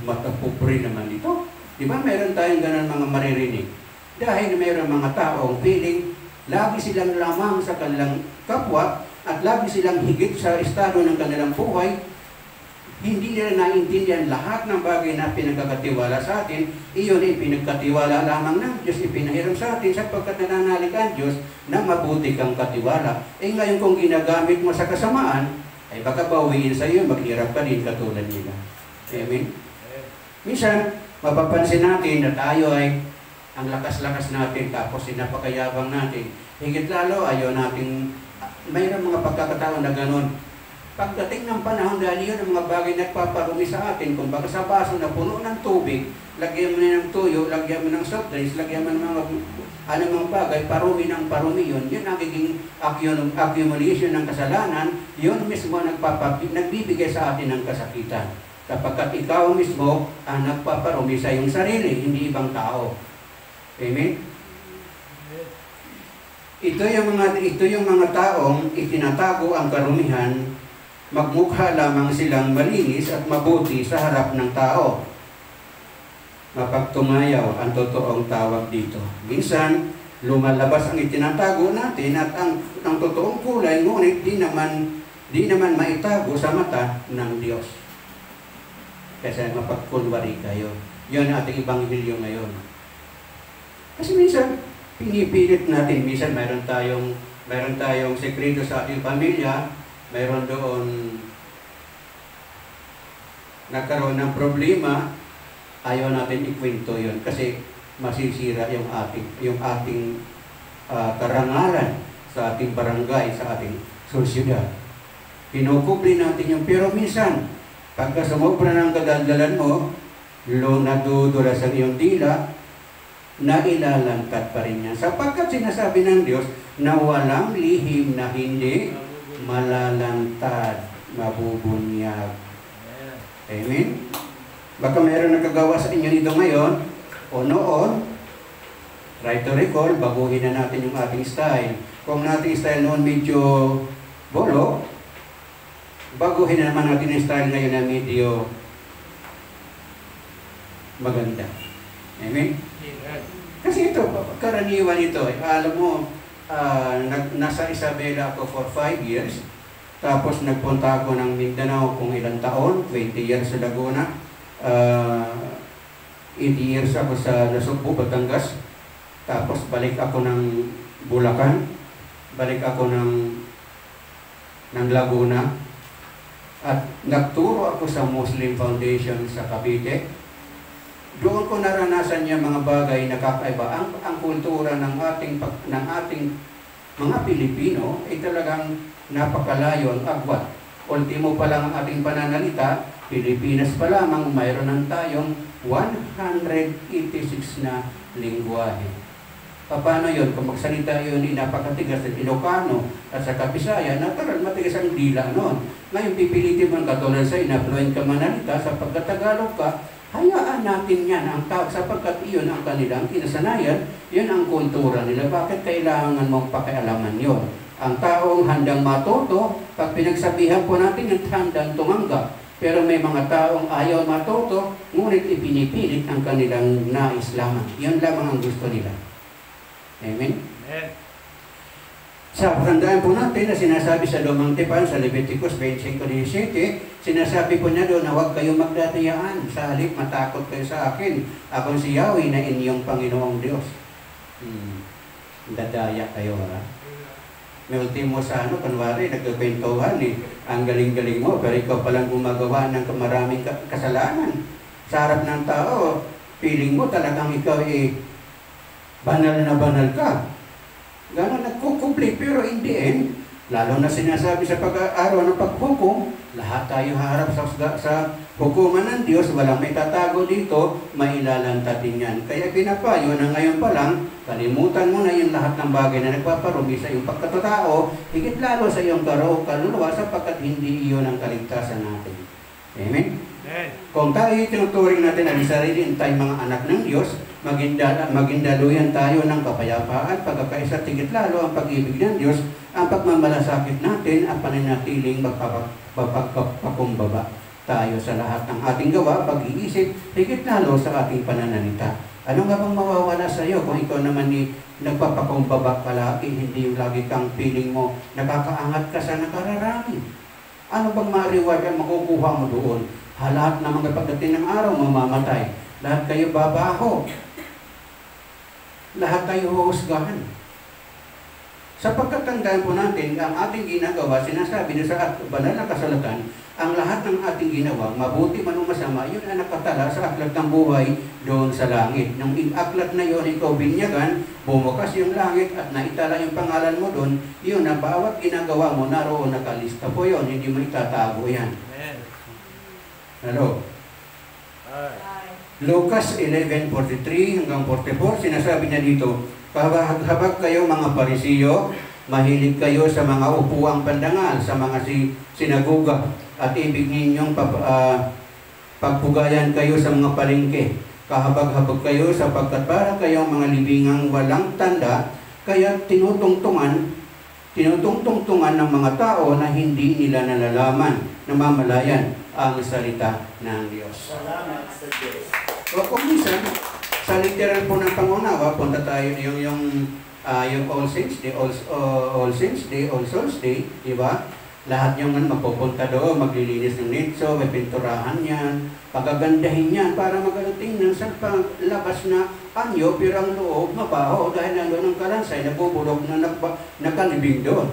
matapupuri naman dito. Di ba meron tayong ganun mga maririnig? Dahil meron mga taong feeling, lagi silang lamang sa kanilang kapwa at lagi silang higit sa estado ng kanilang buhay. Hindi nila naintindihan lahat ng bagay na pinagkakatiwala sa atin. Iyon ay pinagkatiwala lamang ng Diyos, ipinahiram sa atin sapagkat nananalig ang Diyos na mabuti kang katiwala. Ngayon kung ginagamit mo sa kasamaan, ay baka bawiin sa iyo, maghirap ka din katulad nila. Amen? Minsan, mapapansin natin na tayo ay ang lakas-lakas natin, tapos sinapakayabang natin. Higit lalo, ayaw natin, mayroong mga pagkakataon na ganun. Pagdating ng panahon, dahil yun ang mga bagay na nagpaparumi sa atin, kung baka sa baso na puno ng tubig, lagyan mo na ng tuyo, lagyan mo ng soft drinks, lagyan mo ng mga bagay, parumi ng parumi yun. Yun ang nagiging accumulation ng kasalanan, yun mismo nagbibigay sa atin ng kasakitan. Sapagkat ikaw mismo ang nagpaparumi sa iyong sarili, hindi ibang tao. Amen? Ito yung mga taong itinatago ang karumihan, magmukha lamang silang malinis at mabuti sa harap ng tao. Mapagtungayaw ang totoong tawag dito. Minsan, lumalabas ang itinatago natin at ang totoong kulay, ngunit di naman maitago sa mata ng Diyos. Kasi mapagkunwari kayo. Yun ang ating ebanghelyo ngayon. Kasi minsan, pinipilit natin, minsan mayroon tayong sekreto sa ating pamilya, mayroon doon nagkaroon ng problema, ayaw natin ikwento yun kasi masisira yung ating karangalan sa ating barangay, sa ating sosyedad. Pinukubli natin yung, pero minsan, pagka sumobra ng kadaldalan mo, nadudulas ang iyong dila, nailalangkat pa rin yan. Sapagkat sinasabi ng Diyos na walang lihim na hindi malalantad, mabubunyag. Amen? Baka mayroon nakagawa sa inyo nito ngayon o noon. Try to recall, baguhin na natin yung ating style. Kung nating style noon medyo bolo, baguhin na naman natin yung style ngayon na medyo maganda. Amen? Kasi ito, karaniwan ito. Alam mo, nasa Isabela ako for 5 years. Tapos nagpunta ako ng Mindanao kung ilang taon, 20 years sa Laguna. 80 years ako sa Nasugbu, Batangas. Tapos balik ako ng Bulacan. Balik ako ng Laguna. At nagturo ako sa Muslim Foundation sa Cavite. Doon ko naranasan yung mga bagay na kakaiba. Ang kultura ng ating mga Pilipino ay talagang napakalayo ang agwat. Ultimo pa lang ang ating pananalita, Pilipinas pa lamang mayroon ng tayong 186 na lingwahe. Paano yun? Kung magsalita yun, napakatigas sa Ilocano at sa Kabisaya, natural matigas ang dila noon. Ngayon, pipilitin mo ang katulad sa ina-fluent ka manalita, sa pagkatagalog ka, hayaan natin yan ang tawag sapagkat iyon ang kanilang kinasanayan, yun ang kultura nila. Bakit kailangan mong pakialaman yun? Ang taong handang matuto, pag pinagsabihan po natin yung handang tumanggap. Pero may mga taong ayaw matuto, ngunit ipinipilit ang kanilang nais lamang. Yun lamang ang gusto nila. Amen? Amen. Sa tandaan po natin na sinasabi sa Lumang Tipan, sa Leviticus 25:17, sinasabi po niya doon na huwag kayong magdatayaan. Sa halip, matakot kayo sa akin. Akong si Yahweh na inyong Panginoong Diyos. Dadaya kayo, ha? May ultimo sa kunwari, nagkakwentuhan ang galing-galing mo, pero ikaw palang gumagawa ng maraming kasalanan. Sa harap ng tao, feeling mo talagang ikaw banal na banal ka. Gano'n nagkukumpli, pero in the end, lalo na sinasabi sa pag-araw ng paghukom, lahat tayo harap sa hukuman ng Diyos, walang may tatago dito, mailalantatin yan. Kaya pinapayo na ngayon pa lang, kalimutan mo na yung lahat ng bagay na nagpaparumi sa iyong pagkatotao, higit lalo sa iyong kaluluwa sapagkat hindi iyon ang kaligtasan natin. Amen? Kung tayo tinuturing natin ang sarili tayong mga anak ng Diyos, magindaluyan tayo ng kapayapaan, pagkakaisa tigit lalo ang pag-ibig ng Diyos, ang pagmamalasakit natin, ang pananatiling magpapakumbaba tayo sa lahat ng ating gawa, pag-iisip, higit lalo sa ating pananalita. Ano nga bang mawawala sa iyo kung ikaw naman nagpapakumbaba palagi, hindi yung lagi kang feeling mo, nakakaangat ka sa nakararami? Ano bang ma-reward ang makukuha mo doon? Lahat na mga pagdating ng araw, mamamatay. Lahat kayo babaho. Lahat tayo huhusgahan. Sapagkat tandaan po natin, ang ating ginagawa, sinasabi na sa banal na kasulatan, ang lahat ng ating ginawa, mabuti man o masama, yun ang nakatala sa aklat ng buhay doon sa langit. Nung aklat na yun, ikaw binyagan, bumukas yung langit at naitala yung pangalan mo doon, yun na bawat ginagawa mo, naroon nakalista po yun, hindi mo itatago yan. Hello? Lucas 11:43 hanggang 44, sinasabi niya dito, habag kayo mga Parisiyo, mahilig kayo sa mga upuang pandangal, sa mga sinaguga, at ibig ninyong pagpugayan kayo sa mga palengke. Kahabag-habag kayo sapagkat para kayong mga libingang walang tanda, kaya tinutungtungan ng mga tao na hindi nila nalalaman, namamalayan ang salita ng Diyos. Salamat sa Diyos. O kung minsan, sa literal po ng pangunawa, punta tayo yung All Saints Day, All Saints Day, All Souls Day, di ba? Lahat yung magpupunta doon, maglilinis ng nitso, may pinturahan yan, pagagandahin yan para magadating ng sa labas na anyo, pero ang loob mabaho dahil nandun ang kalansay, nabubulog na nakalibing doon.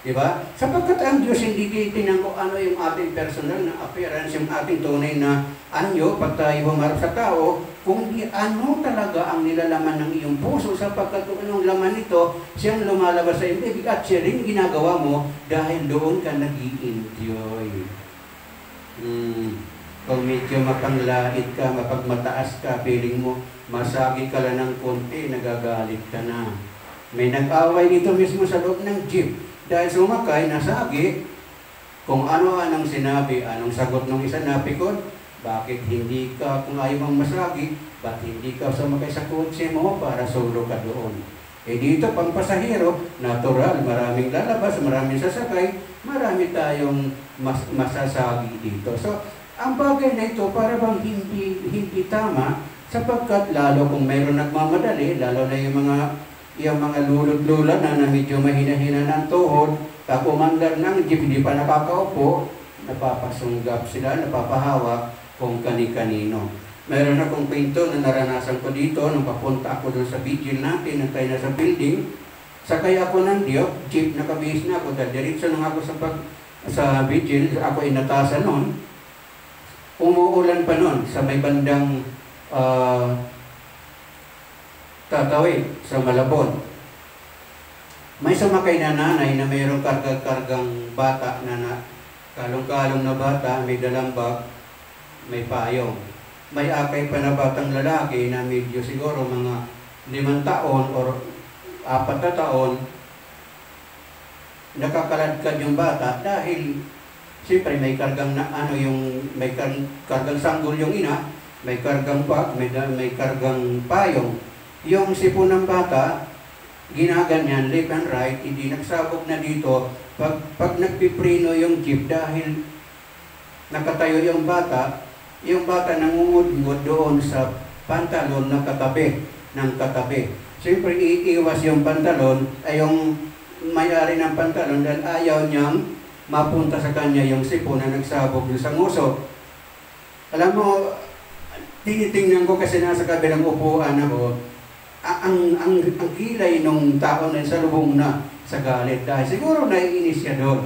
Diba? Sapagkat ang Diyos hindi titingnan kung ano yung ating personal na appearance, yung ating tunay na anyo, pag tayo humarap sa tao, kung di ano talaga ang nilalaman ng iyong puso, sapagkat kung anong laman nito, siyang lumalabas sa ibig at siya rin ginagawa mo dahil doon ka nag-i-enjoy. Kung medyo mapanglait ka, mapagmataas ka, feeling mo, masagi ka lang ng konti, nagagalit ka na. May nag-away dito mismo sa loob ng jeep. Dahil sumakay, nasagi, kung ano anong sinabi, anong sagot ng isa napikon, Bakit hindi ka, kung ayaw mong masagi, bakit hindi ka sumakay sa kotse mo para solo ka doon? Eh dito, pang pasahero, natural, maraming lalabas, maraming sasakay, marami tayong masasagi dito. So, ang bagay na ito para bang hindi tama, sapagkat lalo kung mayroon nagmamadali, lalo na yung mga lulot-lula na medyo mahina-hina ng tuhod, pag umandar ng jeep, hindi pa nakakaupo, napapasunggap sila, napapahawak kung kani-kanino. Meron akong kwento na naranasan ko dito nung papunta ako doon sa vigil natin, nantay na sa building. Sakay ako ng jeep, nakabihis na ako, diretso lang ako sa vigil, ako inatasan noon. Umuulan pa noon sa may bandang Tatawid sa Malabon. May sumakay na nanay na mayroong kargang bata na kalong-kalong na bata, may dalang bag, may payong. May akay pa na batang lalaki na medyo siguro mga 5 taon or 4 na taon, nakakaladkad yung bata dahil siyempre may kargang may kargang sanggol yung ina, may kargang bag, may kargang payong. Yung sipon ng bata, ginaganyan, left and right, hindi nagsabog na dito. Pag nagpiprino yung jeep dahil nakatayo yung bata nangungud-ngud doon sa pantalon na katabi ng katabi. Siyempre, iiwas yung pantalon, ay yung may-ari ng pantalon dahil ayaw niyang mapunta sa kanya yung sipon na nagsabog sa nguso. Alam mo, tinitingnan ko kasi nasa kabilang upuan ako, ang kilay nung tao na sa lubong na sa galit dahil siguro naiinis siya doon.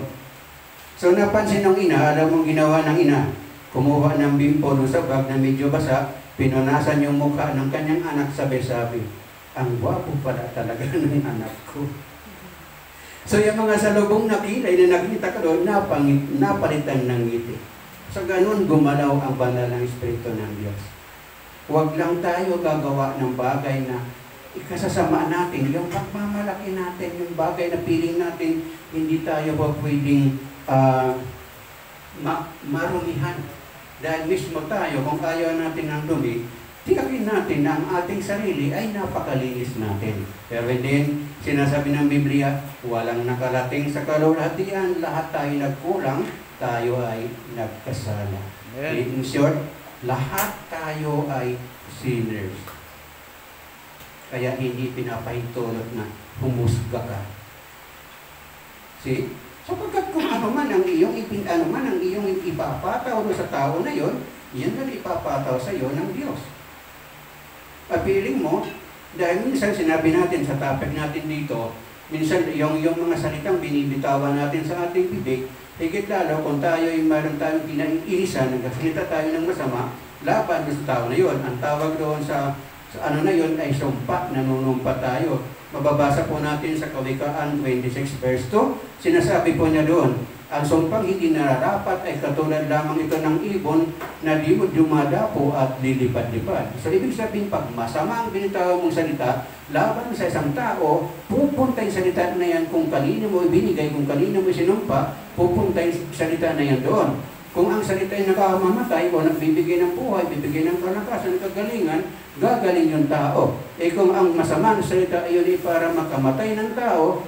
So napansin ng ina, alam mong ginawa ng ina, kumuha ng bimpo doon sa bag na medyo basa, pinunasan yung mukha ng kanyang anak, sabi-sabi, ang gwapo pala talaga ng anak ko. So yung mga salubong na kilay na nakita ko doon, napalitan ng ngiti. So ganun gumalaw ang banal ng Espiritu ng Diyos. Huwag lang tayo gagawa ng bagay na ikasasama natin, yung pagmamalaki natin, yung bagay na piling natin, hindi tayo pa pwedeng marumihan. Dahil mismo tayo, kung ayaw natin ng dumi, tiyakin natin na ang ating sarili ay napakalinis natin. Pero din, sinasabi ng Biblia, walang nakarating sa kalulatian, lahat tayo nagkulang, tayo ay nagkasala. In short, lahat tayo ay sinners. Kaya hindi pinapahintulot na humusga ka. See? Sapagkat kung ano man ang iyong ipapataw sa tao na yon, yan na ipapataw sa iyo ng Diyos. Papiling mo, dahil minsan sinabi natin sa topic natin dito, minsan yung mga salitang binibitawan natin sa ating bibig, higit lalo kung tayo ay mayroon tayong kinaiinisan, nagkasalita tayo ng masama, laban sa tao na yon. Ang tawag doon sa ano na yon ay sumpa, nanunumpa tayo. Mababasa po natin sa Kawikaan 26 verse 2, sinasabi po niya doon, ang sumpang hindi nararapat ay katulad lamang ito ng ibon na di mo dumadapo at lilipad-lipad. So ibig sabihin, pag masama ang binitaw mong salita, laban sa isang tao, pupunta yung salita na yan kung kanino mo ibinigay, kung kanino mo sinumpa, pupunta yung salita na yan doon. Kung ang salita ay nakamamatay o nagbibigay ng buhay, bibigay ng kalakasan, kagalingan, gagaling yung tao. Eh kung ang masama ng salita ay yun para makamatay ng tao,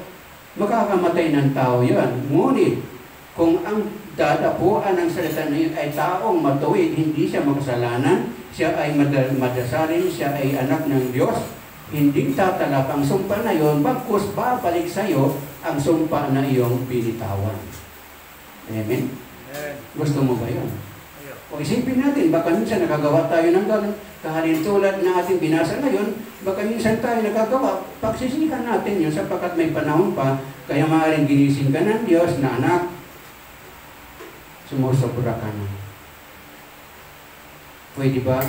makakamatay ng tao yan. Ngunit, kung ang dadapuan ng salita na yun ay taong matuwid, hindi siya makasalanan, siya ay madasalin, siya ay anak ng Diyos, hindi tatalap ang sumpa na yun, bagkus babalik sa iyo ang sumpa na iyong binitawan. Amen? Gusto mo ba yun? O isipin natin, baka minsan nakagawa tayo ng gano'n, kahalintulad na ating binasa ngayon, baka minsan tayo nagagawa, pagsisikan natin yun sapagkat may panahon pa, kaya maaaring ginising ka ng Diyos na anak, sumusobra ka na. Pwede ba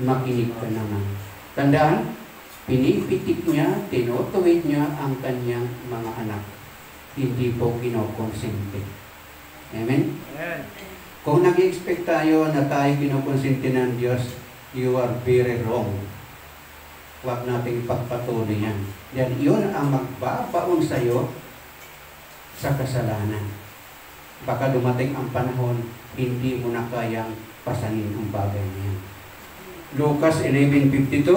makinig ka naman? Tandaan, pinipitik niya, tinutuwid niya ang kanyang mga anak. Hindi po kinokonsente. Amen? Amen. Kung nag-expect tayo na tayo kinokonsente ng Diyos, you are very wrong. Huwag nating ipagpatuloy yan. Dahil yun ang magbabaon sa iyo sa kasalanan. Baka dumating ang panahon, hindi mo na kayang pasanin ang bagay niya. Lucas 11:52,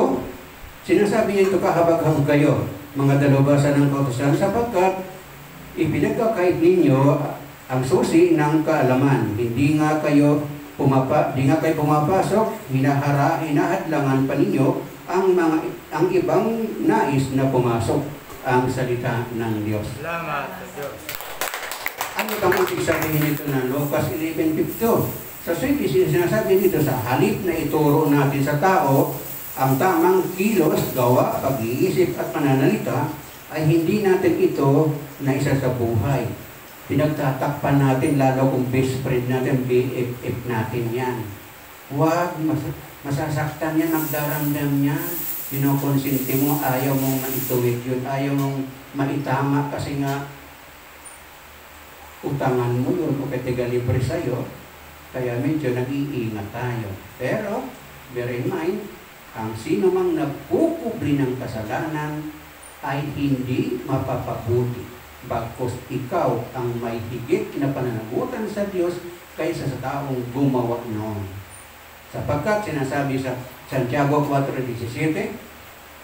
sinasabi niya ito, kahabag-habag kayo, mga dalabasan ng kautusan, sapagkat ipinagkakait ninyo ang susi ng kaalaman. Hindi nga kayo pumapasok, hinahadlangan pa ninyo ang ibang nais na pumasok, ang salita ng Diyos. Salamat sa Diyos. Ano bang ibig sabihin nito na Lucas 11:52? Sa sinasabi dito, sa halip na ituro natin sa tao ang tamang kilos, gawa, pag-iisip at pananalita, ay hindi natin ito na isa sa buhay. Pinagtatakpan natin, lalo kung best friend natin, BFF natin yan. Huwag, masasaktan yan, magdaramdam niya. Pinokonsinti mo, ayaw mong maituwid yun, ayaw mong maitama kasi nga utangan mo yun o katiga libre sa'yo. Kaya medyo nag-iingat tayo. Pero, bear in mind, ang sino mang nagkukubli ng kasalanan ay hindi mapapabuti. Bagkus ikaw ang may higit na pananagutan sa Diyos kaysa sa taong gumawa noon. Sapagkat sinasabi sa Santiago 4:17,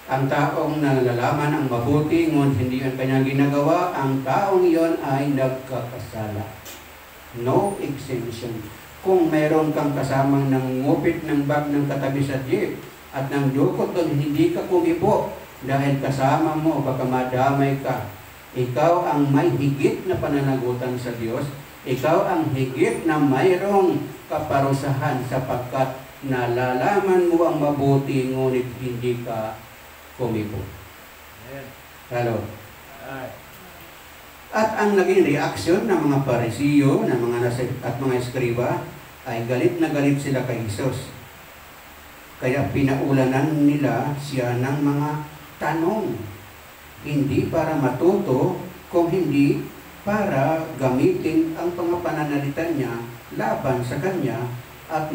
ang taong nalalaman ang mabuti ngunit hindi ang kanyang ginagawa, ang taong iyon ay nagkakasala. No exemption. Kung mayroon kang kasamang nangungupit ng bag ng katabi sa jeep at nang dukot doon, hindi ka kumibo dahil kasama mo, baka madamay ka. Ikaw ang may higit na pananagutan sa Diyos. Ikaw ang higit na mayroong kaparusahan sapagkat nalalaman mo ang mabuti ngunit hindi ka kumibo. Hello. At ang naging reaksyon ng mga Parisiyo at mga eskriba ay galit na galit sila kay Jesus. Kaya pinaulanan nila siya ng mga tanong. Hindi para matuto, kung hindi para gamitin ang pananalita niya laban sa kanya at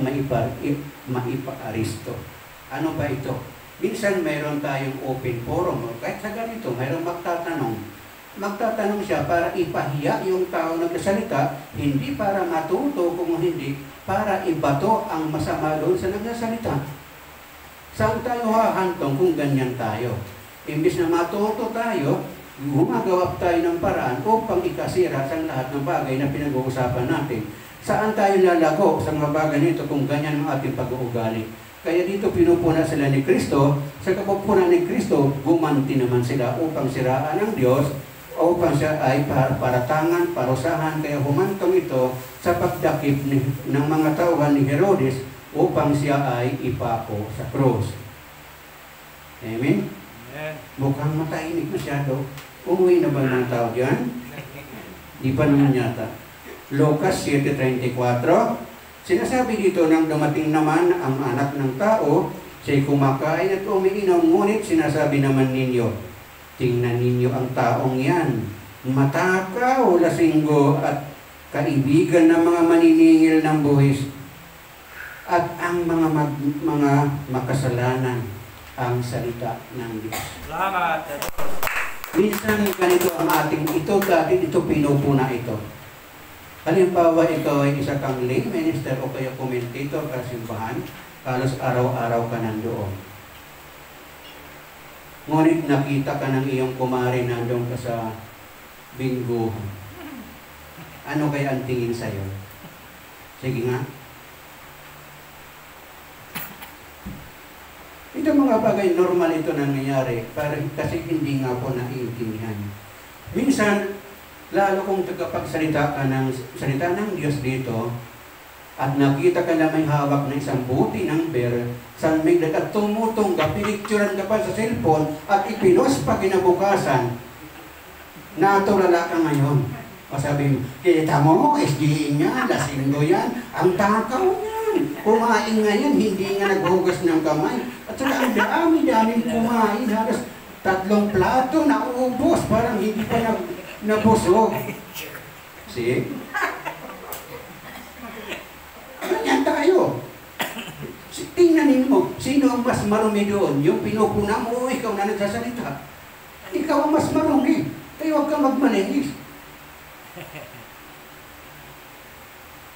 maipa-aristo. Ano ba ito? Minsan mayroon tayong open forum, kahit sa ganito, mayroong magtatanong. Magtatanong siya para ipahiya yung tao nagsasalita, hindi para matuto, kung hindi, para ibato ang masama doon sa nagsasalita. Saan tayo hahantong kung ganyan tayo? Imbis na matuto tayo, gumagawa tayo ng paraan upang ikasira sa lahat ng bagay na pinag-uusapan natin. Saan tayo lalago sa mga bagay nito kung ganyan ang ating pag-uugali? Kaya dito pinupuna sila ni Kristo, sa kapupunan ni Kristo, gumanti naman sila upang siraan ng Diyos, upang siya ay paratangan, parusahan. Kaya humantong ito sa pagdakip ng mga tauhan ni Herodes upang siya ay ipako sa krus. Amen? Mukhang matainig masyado. Umuwi na ba ng tao dyan? Di pa naman yata. Lucas 7:34, sinasabi dito nang dumating naman ang anak ng tao, siya'y kumakain at umiinom, ngunit sinasabi naman ninyo, tingnan ninyo ang taong yan, matakaw, lasinggo at kaibigan ng mga maniningil ng buhis at ang mga makasalanan ang salita ng Diyos. Salamat. Minsan ganito ang ating ito, dati ito pinupuna ito. Halimbawa, ito ay isa kang lay minister o kaya commentator ka simbahan, halos araw-araw ka nandoon. Ngunit nakita ka ng iyong kumari nandoon ka sa bingo. Ano kaya ang tingin sa'yo? Sige nga. Ito mga bagay, normal ito nangyayari, kasi hindi nga po naiintindihan. Minsan, lalo kung tagapagsalita ka ng salita ng Diyos dito, at nakita ka na may hawak na isang buti ng beer, San Miguel, at tumutungga, pinicturan ka pa sa cellphone, at ipinos pa kinabukasan, natulala ka ngayon. O sabi mo, kita mo, SGE niya, lasinggo yan, ang takaw niyan. Kumain ngayon, hindi nga naghugas ng kamay. At saka ang dami-daming kumain, halos 3 plato naubos, parang hindi pa nabusog. See? Ganyan tayo. Tingnan mo, sino ang mas marumi doon? Yung pinupuna mo o ikaw na nagsasalita? Ikaw ang mas marumi. Kaya huwag kang magmalinis.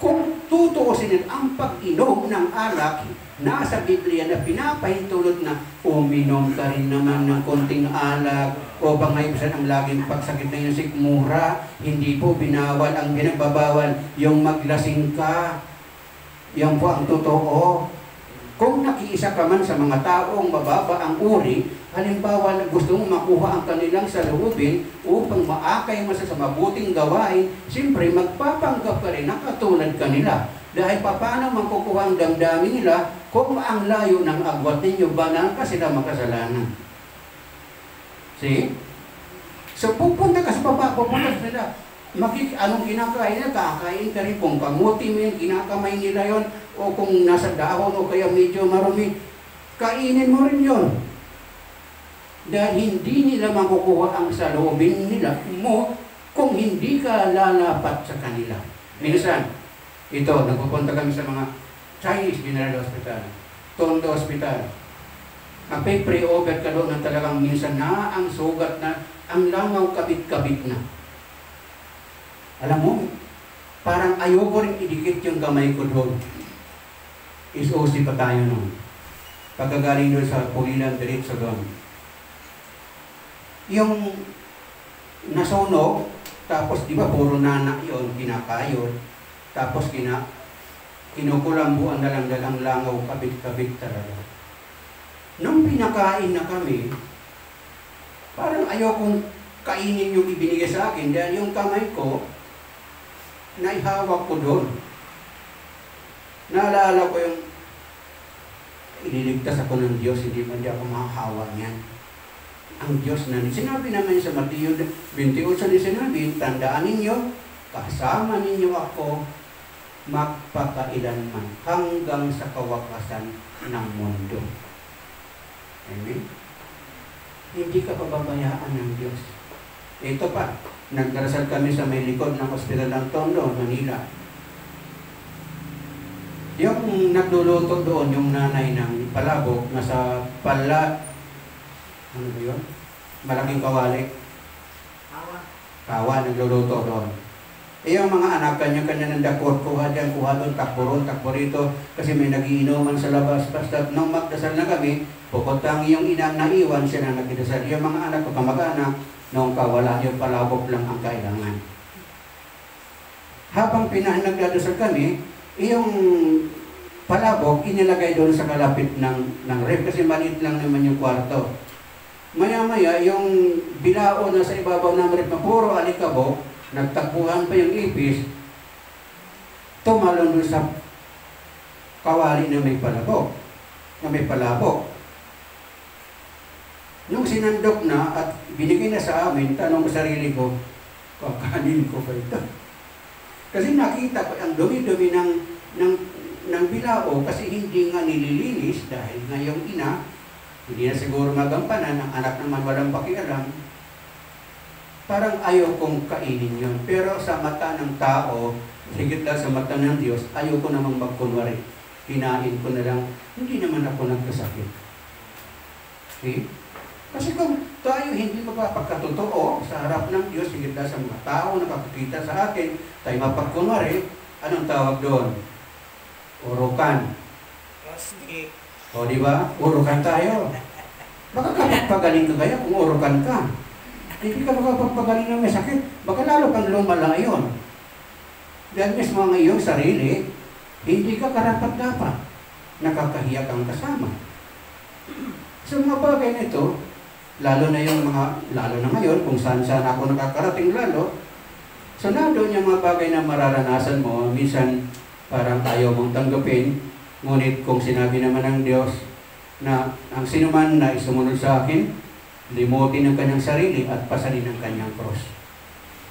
Kung tutuusin ang pag-inom ng alak, nasa Biblia na pinapahintulot na uminom ka rin naman ng konting alak o bangayusan ang laging pagsakit na yung sikmura. Hindi po binawal, ang pinagbabawal yung maglasing ka. Yan po ang totoo. Kung nakiisa ka man sa mga taong mababa ang uri, halimbawa gusto mong makuha ang kanilang saloobin upang maakay mo sa mabuting gawain, siyempre magpapanggap ka rin na katulad kanila. Dahil paano makukuha ang damdamin nila kung ang layo ng agwat ninyo, banal ka sila makasalanan. See? So pupunta ka sa baba, pupunta ka sila. Anong kinakain nila, kakain ka rin. Kung kamuti mo yun, kinakamay nila yon, o kung nasa dahon o kaya medyo marumi, kainin mo rin yon. Dahil hindi nila makukuha ang saloobin nila mo kung hindi ka lalapat sa kanila. Minsan, ito, nagpupunta kami sa mga Chinese General Hospital, Tondo Hospital. Pre-over ka doon na talagang minsan na ang sugat na, ang langaw kabit-kabit na. Alam mo, parang ayoko rin idikit yung kamay ko doon. Is-OC pa tayo noon. Pagkagaling doon sa Pulilan, diretso doon. Yung nasunog, tapos di ba puro nanak yun, kinakayod. Tapos kinukulambuan na lang dalang langaw, kabit-kabit talaga. Nung pinakain na kami, parang ayokong kainin yung ibinigay sa akin dahil yung kamay ko, naihawak ko doon. Naalala ko yung ililigtas ako ng Diyos, hindi man di ako makahawak niyan. Ang Diyos na sinabi naman sa Mateo 28:19, tandaan ninyo, kasama ninyo ako magpakailanman hanggang sa kawakasan ng mundo. Amen? Hindi ka pababayaan ng Diyos. Ito pa, nagdarasal kami sa may likod ng Hospital ng Tondo, Manila. Yung nagluluto doon, yung nanay ng palabok, nasa ano ba yun? Malaking kawali. Kawa, nagluluto doon. Yung mga anak, kanya-kanya ng dakot, kuha dyan, kuha doon, takbo rito, kasi may nagiinuman sa labas. Basta nung magdasal na kami, puputang yung inang naiwan, siya na nagdasal. Yung mga anak ko, kamag-anak, nung kawala, yung palabok lang ang kailangan. Habang nagdadasal kami, yung palabok, inilagay doon sa kalapit ng ref, kasi maliit lang naman yung kwarto. Maya-maya, yung bilao na sa ibabaw ng ref na puro alikabok, nagtakbuhan pa yung ipis, tumalon doon sa kawali na may palabok, Nung sinandok na at binigay na sa amin, tanong ko sarili ko, kakanin ko ba ito? Kasi nakita ko ang dumi-dumi ng bilao kasi hindi nga nililinis dahil nga yung ina, hindi na siguro magampanan, ang anak naman walang pakialam. Parang ayaw kong kainin yun. Pero sa mata ng tao, higit lang sa mata ng Diyos, ayaw ko namang magkunwari. Kinain ko na lang, hindi naman ako nagkasakit. Okay? Kasi kung tayo hindi magpapagkatotoo sa harap ng Diyos, higit lang sa mga tao na nakakita sa atin, tayo mapagkunwari, anong tawag doon? Urukan. O di ba? Urukan tayo. Baka kapagpagaling ka kaya kung urukan ka. Hindi ka makapagpagaling ng may sakit, baka lalo kang lumala yun. Dahil mismo ang iyong sarili, hindi ka karapat-dapat. Nakakahiya kang kasama. So mga bagay nito, lalo na ngayon, kung saan ako nakakarating lalo, so doon yung mga bagay na mararanasan mo, minsan parang ayaw mong tanggapin, ngunit kung sinabi naman ng Diyos na ang sinuman na isumunod sa akin, limutin ang kanyang sarili at pasalin ang kanyang cross.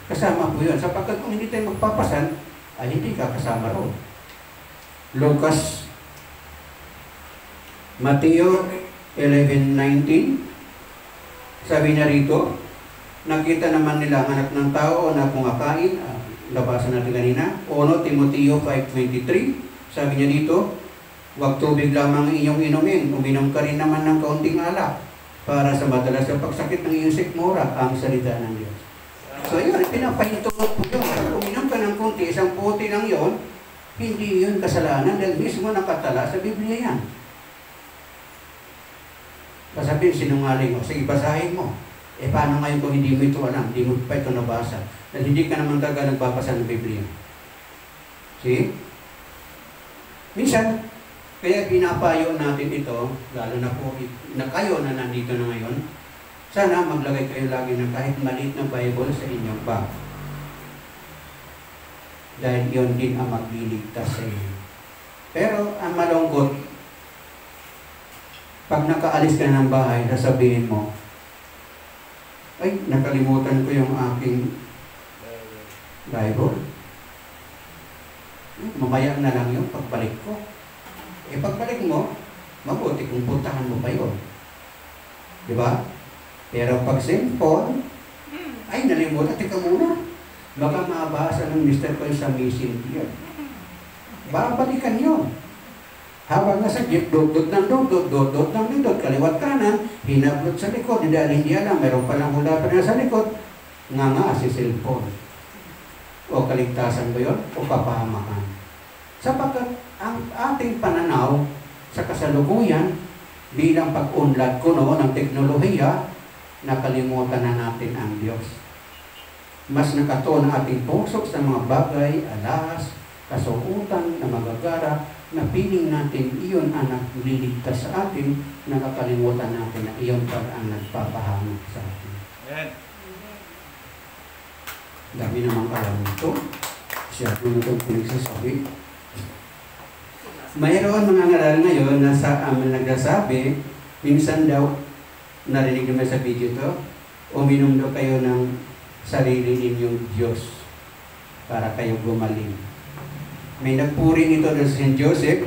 Kasama po yun. Sapagkat kung hindi tayo magpapasan, ay hindi ka kasama roon. Mateo 11:19, sabi na rito, nakita naman nila ang anak ng tao na kumakain, labasan natin kanina, 1 Timoteo 5:23, sabi niya dito, huwag tubig lamang inyong inumin, uminom ka rin naman ng kaunting alak, para sa madalas sa pagsakit ng iyong sikmura, ang salita ng Diyos. So yun, pinapahintulot po yun. Uminom ka ng kunti, isang puti lang yun, Hindi yun kasalanan dahil mismo nakatala sa Biblia yan. Sasabihin, sinungaling ko, sige, basahin mo. Eh, paano ngayon kung hindi mo ito alam, hindi mo pa ito nabasa? Dahil hindi ka naman talaga nagbabasa ng Biblia. See? Minsan, kaya pinapayo natin ito, lalo na po na kayo na nandito na ngayon, sana maglagay kayo lagi ng kahit maliit na Bible sa inyong bag. Dahil yun din ang magliligtas sa inyo. Pero ang malungkot, pag nakaalis ka ng bahay, sasabihin mo, ay, nakalimutan ko yung aking Bible. Mamaya na lang yung pagbalik ko. Eh, pagbalik mo, mabuti kung puntahan mo pa yun. Diba? Pero pag cellphone, ay, nalimutan, tika muna. Baka mabasa ng mister ko sa missing yun. Babalikan yun. Habang nasa jeep, dot-dot ng dot-dot ng dot, kaliwat kanan, hinablot sa likod, dahil hindi alam, meron palang hula pa na sa likod, nga si cellphone. O kaligtasan ba yun? O kapahamakan? Sapagkat ang ating pananaw sa kasalukuyan, bilang pag-unlad ko ng teknolohiya, nakalimutan na natin ang Diyos. Mas nakatuon ang ating puso sa mga bagay, alas, kasuutan na magagara, na piling natin iyon ang nagliligtas sa atin, nakakalimutan natin na iyon pa ang nagpapahamak sa atin. Amen. Dami namang alam nito. Siya po na itong pinagsasabi. Mayroon mga ngaral ngayon na nagsasabi, minsan daw, narinig naman sa video to, uminom daw kayo ng sarili ninyong Diyos para kayo gumaling. May nagpuri nito doon sa St. Joseph.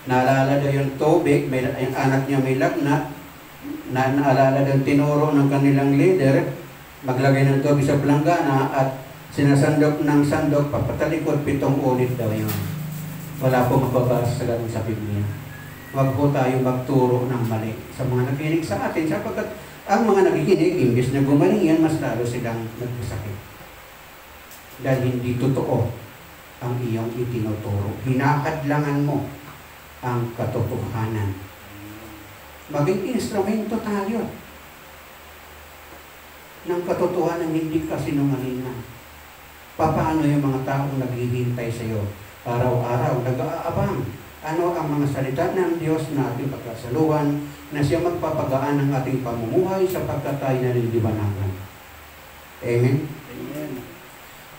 Naalala daw yung tubig, yung anak niya may lagnat. Naalala daw tinuro ng kanilang leader, maglagay ng tubig sa planggana at sinasandok ng sandok, papatalikod, 7 ulit daw yun. Wala po mababasa sa ganun sa Biblia. Huwag po tayo magturo ng mali sa mga nakikinig sa atin, sapagkat ang mga nakikinig, imbis na gumaling yan, mas lalo silang nagkasakit. Dahil hindi totoo ang iyong itinuturo. Hinahadlangan mo ang katotohanan. Maging instrumento tayo ng katotohanan, hindi ka sinungalingan. Paano yung mga taong naghihintay sa iyo? Araw-araw, nag-aabang. Ano ang mga salita ng Diyos na ating pagkasaluhan, na siya magpapagaan ng ating pamumuhay sapagkat tayo nalilibanagan. Amen? Amen.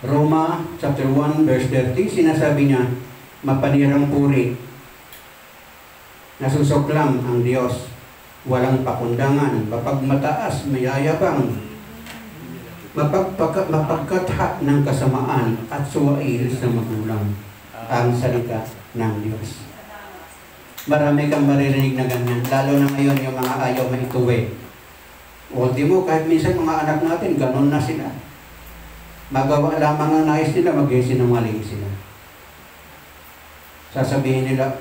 Roma chapter 1 verse 30, sinasabi niya, mapanirang puri, nasusuklam ang Diyos, walang pakundangan, mapagmataas, mayayabang, mapagkatha ng kasamaan at suwail sa magulang, ang salita ng Diyos. Marami kang maririnig na ganyan, lalo na ngayon yung mga ayaw maituwi. O di mo, kahit minsan mga anak natin, ganun na sila. Magawa lamang ang nais nila, mag-sinungaling sila. Sasabihin nila,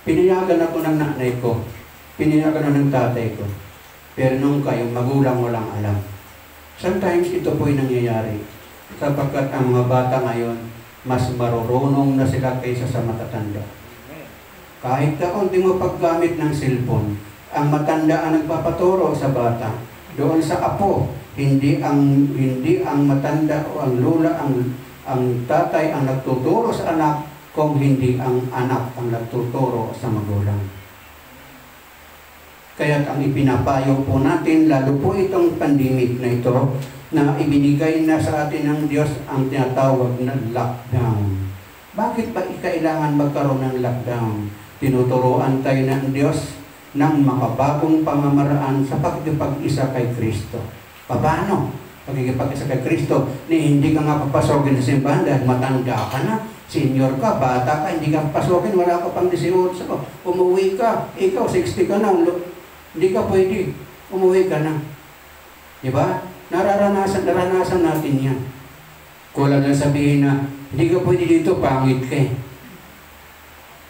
pinayagan ako ng nanay ko, pinayagan ng tatay ko, pero nung kayong magulang walang alam. Sometimes ito po'y nangyayari, sapagkat ang mga bata ngayon, mas marurunong na sila kaysa sa matatanda. Kahit kaunti mo paggamit ng cellphone, ang matanda ang nagpapaturo sa bata. Doon sa apo, hindi ang matanda o ang lula, ang tatay ang nagtuturo sa anak, kung hindi ang anak ang nagtuturo sa magulang. Kaya ang ipinapayo po natin, lalo po itong pandemic na ito, na ibinigay na sa atin ng Diyos ang tinatawag na lockdown. Bakit ba kailangan magkaroon ng lockdown? Tinuturoan tayo ng Diyos ng makabagong pamamaraan sa pagkikipag-isa kay Kristo. Paano? Pagkikipag-isa kay Kristo, hindi ka nga papasokin sa simbahan dahil matanda ka na, senior ka, bata ka, hindi ka papasokin, wala ka pang 18. Umuwi ka, ikaw 60 ka na, hindi ka pwede, umuwi ka na. Diba? Naranasan natin yan. Kulang lang sabihin na, hindi ka pwede dito, pangit ka eh.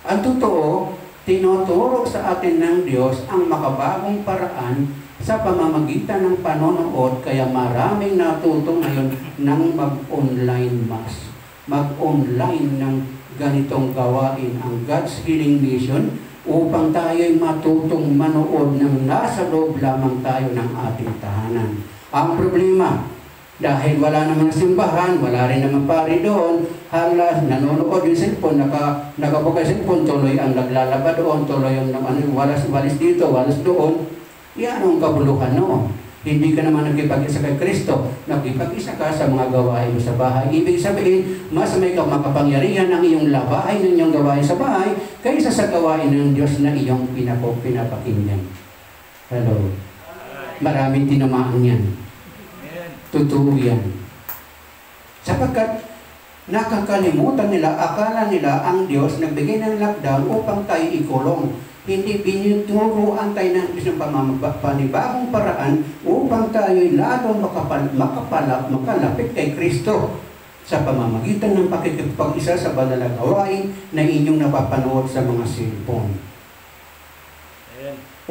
Ang totoo, tinuturo sa atin ng Diyos ang makabagong paraan sa pamamagitan ng panonood, kaya maraming natuto ngayon ng mag-online mass. Mag-online ng ganitong gawain ang God's Healing Mission upang tayo'y matutong manood ng nasa loob lamang tayo ng ating tahanan. Ang problema, dahil wala namang simbahan, wala rin naman pari doon, hala, nanonood yung cellphone, nakabuka yung cellphone, tuloy ang naglalaba doon, tuloy ang walis dito, walis doon. Yan ang kabuluhan noon. Hindi ka naman nagkipag-isa kay Kristo, nagkipag-isa ka sa mga gawain mo sa bahay. Ibig sabihin, mas may makapangyarihan ang iyong labahay ng iyong gawain sa bahay kaysa sa gawain ng Diyos na iyong pinapakinggan. Hello. Maraming tinamaan yan. Totoo yan. Sapagkat nakakalimutan nila, akala nila ang Diyos nagbigay ng lockdown upang tayo ikulong. Hindi binuturuan tayo ng isang panibagong paraan upang tayo lalo makalapit kay Kristo sa pamamagitan ng pakikipag-isa sa banal na gawain na inyong napapanood sa mga cellphone.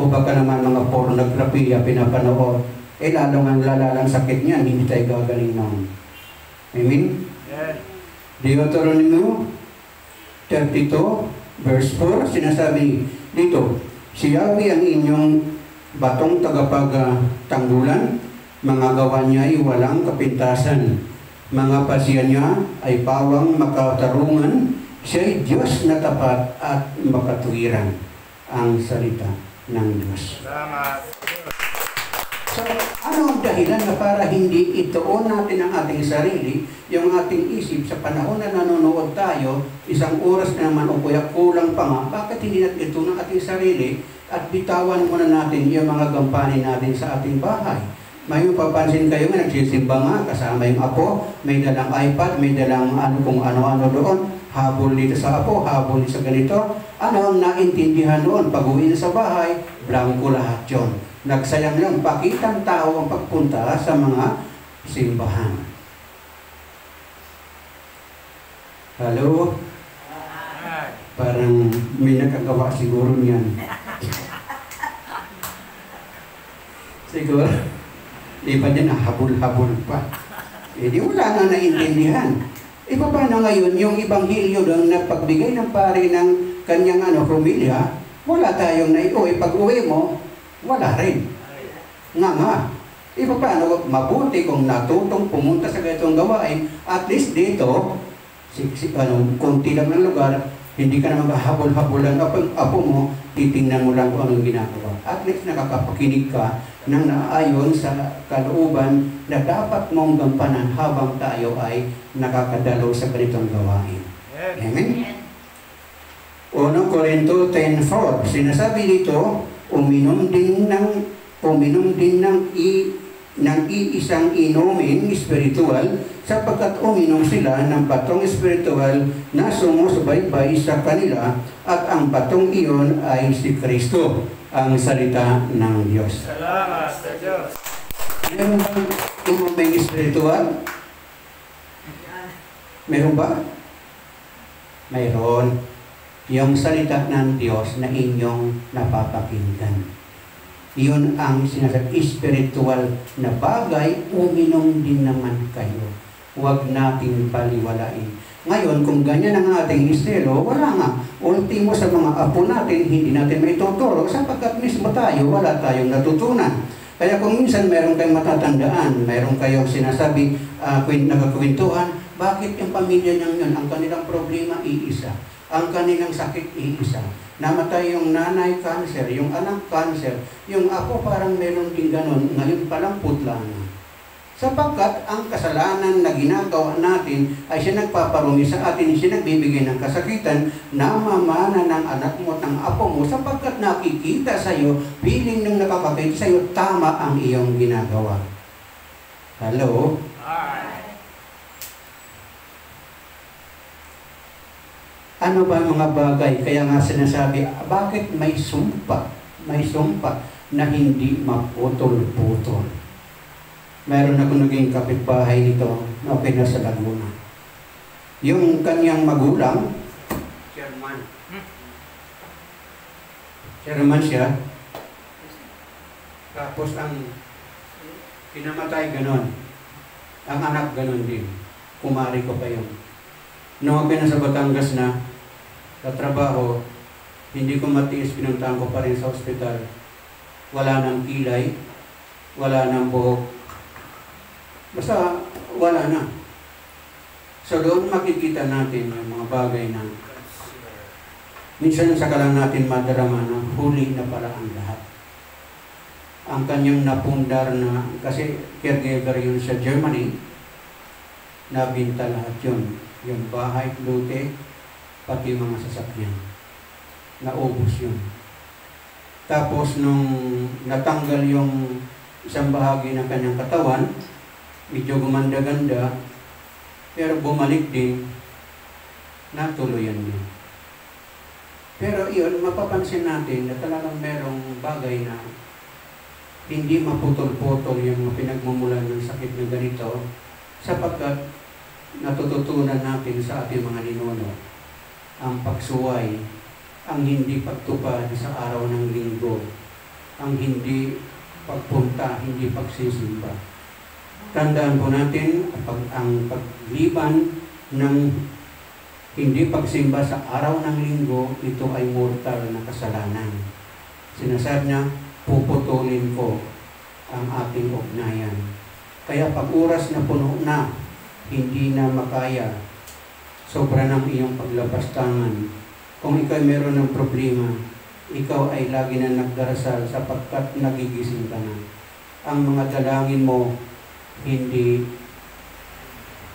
O baka naman mga pornografiya pinapanood, lalong ang lalalang sakit niyan, hindi tayo gagaling noon. Amen? Deuteronomy 32 verse 4, sinasabi dito, si Yahweh ang inyong batong tagapagtanggulan, mga gawa niya ay walang kapintasan, mga pasya niya ay pawang makatarungan, siya'y Diyos na tapat at makatuwiran. Ang salita ng Diyos. So, ano ang dahilan na para hindi ituon natin ang ating sarili, yung ating isip sa panahon na nanonood tayo, isang oras na naman o kuya kulang pa nga, bakit hindi natin ituon ang ating sarili at bitawan muna natin yung mga gampanin natin sa ating bahay? May papansin kayo nga, nagsisimba nga, kasama yung apo, may dalang iPad, may dalang kung ano-ano doon, habol dito sa apo, habol dito sa ganito. Ano ang naintindihan noon? Pag-uwi sa bahay, blanco lahat yun. Nagsayang lang, pakitang tao ang pagpunta sa mga simbahan. Hello? Parang may nakagawa siguro niyan. Siguro, iba din habol-habol pa. Di wala na naintindihan. Iba pa na ngayon, yung Ebanghelyo lang na pagbigay ng pari ng kanyang homilya, wala tayong naiuwi. Pag-uwi mo, wala rin. Nga. Iba pa, mabuti kung natutong pumunta sa ganitong gawain, at least dito, konti lang ng lugar, hindi ka na maghahabol-habolan apo mo, titingnan mo lang kung anong ginagawa. At least nakakapakinig ka ng naayon sa kalooban na dapat mong gampanan habang tayo ay nakakadalo sa ganitong gawain. Amen? 1 Corinto 10:4, sinasabi dito, uminom din ng iisang inumin espiritual, sapagkat uminom sila ng batong espiritual na sumusubaybay sa kanila, at ang batong iyon ay si Kristo, ang salita ng Diyos. Salamat sa Diyos. Meron bang inuming espiritual? Meron ba? Mayroon. Yung salita ng Diyos na inyong napapakinggan. Iyon ang sinasabi, espiritual na bagay, uminom din naman kayo. Huwag nating baliwalain. Ngayon, kung ganyan ang ating estilo, wala nga. Ultimo sa mga apo natin, hindi natin maituturo sapagkat mismo tayo, wala tayong natutunan. Kaya kung minsan meron kayong matatandaan, meron kayong sinasabi, nagkakwentuhan, bakit yung pamilya niyang yun, ang kanilang problema iisa, ang kanilang sakit iisa. Namatay yung nanay cancer, yung anak cancer, yung ako parang meron din ganun, ngayon palang putla na. Sapagkat ang kasalanan na ginagawa natin ay siya nagpaparumi sa atin, siya nagbibigay ng kasakitan, namamana ng anak mo at ng apo mo, sapagkat nakikita sa iyo, feeling ng nakakakita sa iyo, tama ang iyong ginagawa. Hello? Ano ba mga bagay? Kaya nga sinasabi, bakit may sumpa na hindi maputol-putol? Meron ako naging kapitbahay nito na sa Laguna. Yung kanyang magulang, Chairman siya, Tapos ang pinamatay ganon. Ang anak ganon din. Kumari ko pa yun. Nung ako nasa Batangas na, sa trabaho, hindi ko matiis, pinuntahan ko pa rin sa ospital. Wala nang kilay, wala nang buhok. Basta wala na. So doon makikita natin yung mga bagay na minsan saka lang natin madarama na huli na pala ang lahat. Ang kanyang napundar na, kasi caregiver yun sa Germany, nabinta lahat yun. Yung bahay, lute, pati mga sasakyan. Naubos yun. Tapos nung natanggal yung isang bahagi ng kanyang katawan, medyo gumanda-ganda, pero bumalik din, natuluyan din. Pero iyon, mapapansin natin na talagang merong bagay na hindi maputol-putol yung mga pinagmumulan ng sakit na ganito, sapagkat natututunan natin sa ating mga ninuno ang pagsuway, ang hindi pagtupad sa araw ng linggo, ang hindi pagpunta, hindi pagsisimba. Tandaan po natin ang pagliban ng hindi pagsimba sa araw ng linggo, ito ay mortal na kasalanan. Sinasabi niya, puputulin ko ang ating ugnayan. Kaya pag oras na puno na, hindi na makaya, sobra ng iyong paglapastangan. Kung ikaw meron ng problema, ikaw ay lagi na nagdarasal sapagkat nagigising ka na. Ang mga dalangin mo, hindi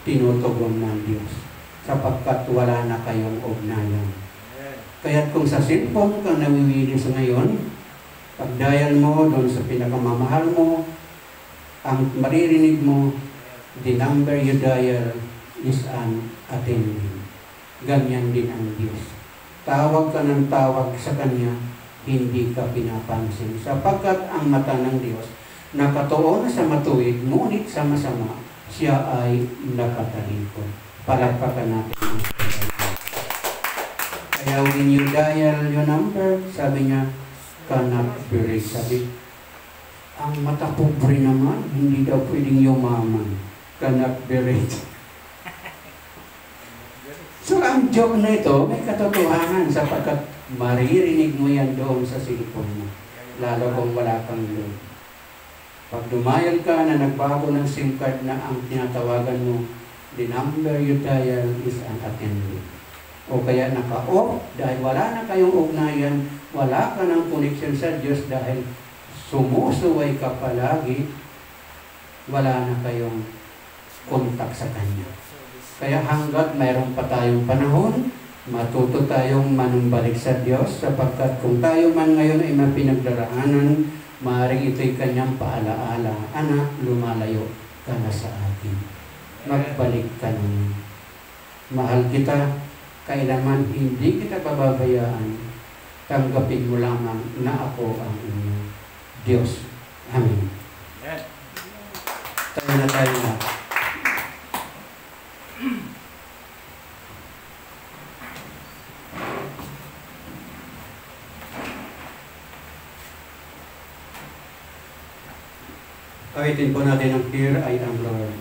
tinutugon ng Diyos sapagkat wala na kayong ugnayan. Kaya kung sa cellphone ka nawiwilis ngayon, pag-dial mo doon sa pinakamamahal mo, ang maririnig mo, the number you dial is unattended. Ganyan din ang Diyos. Tawag ka ng tawag sa Kanya, hindi ka pinapansin. Sapagkat ang mata ng Diyos, nakatuon sa matuwid, ngunit sa masama, siya ay nakatalikod. Palagpakan natin. Kaya when you dial your number, sabi niya, cannot be reached. Sabi, ang mata pobre naman, hindi daw pwedeng yumaman. Cannot be reached. So ang joke na ito, may katotohanan sapagkat maririnig mo yan doon sa cellphone mo. Lalo kung wala kang load. Pag dumayal ka na nagbago ng SIM card na ang tinatawagan mo, the number you dial is unattended. O kaya naka-off dahil wala na kayong ugnayan, wala ka ng connection sa Diyos dahil sumusuway ka palagi, wala na kayong kontak sa Kanya. Kaya hanggat mayroon pa tayong panahon, matuto tayong manumbalik sa Diyos sapagkat kung tayo man ngayon ay mapinagdaraanan, maaaring ito'y Kanyang paalaala, anak, lumalayo ka na sa akin. Magbalik ka na. Mahal kita, kailanman hindi kita pababayaan. Tanggapin mo lamang na ako ang inyong Diyos. Amen. Tayo na tayo na. Awitin po natin ang Here I Am Lord.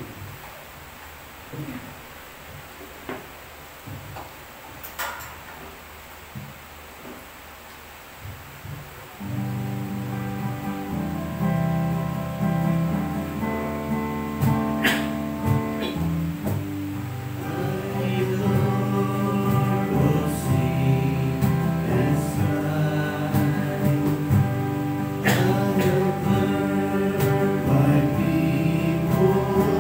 My people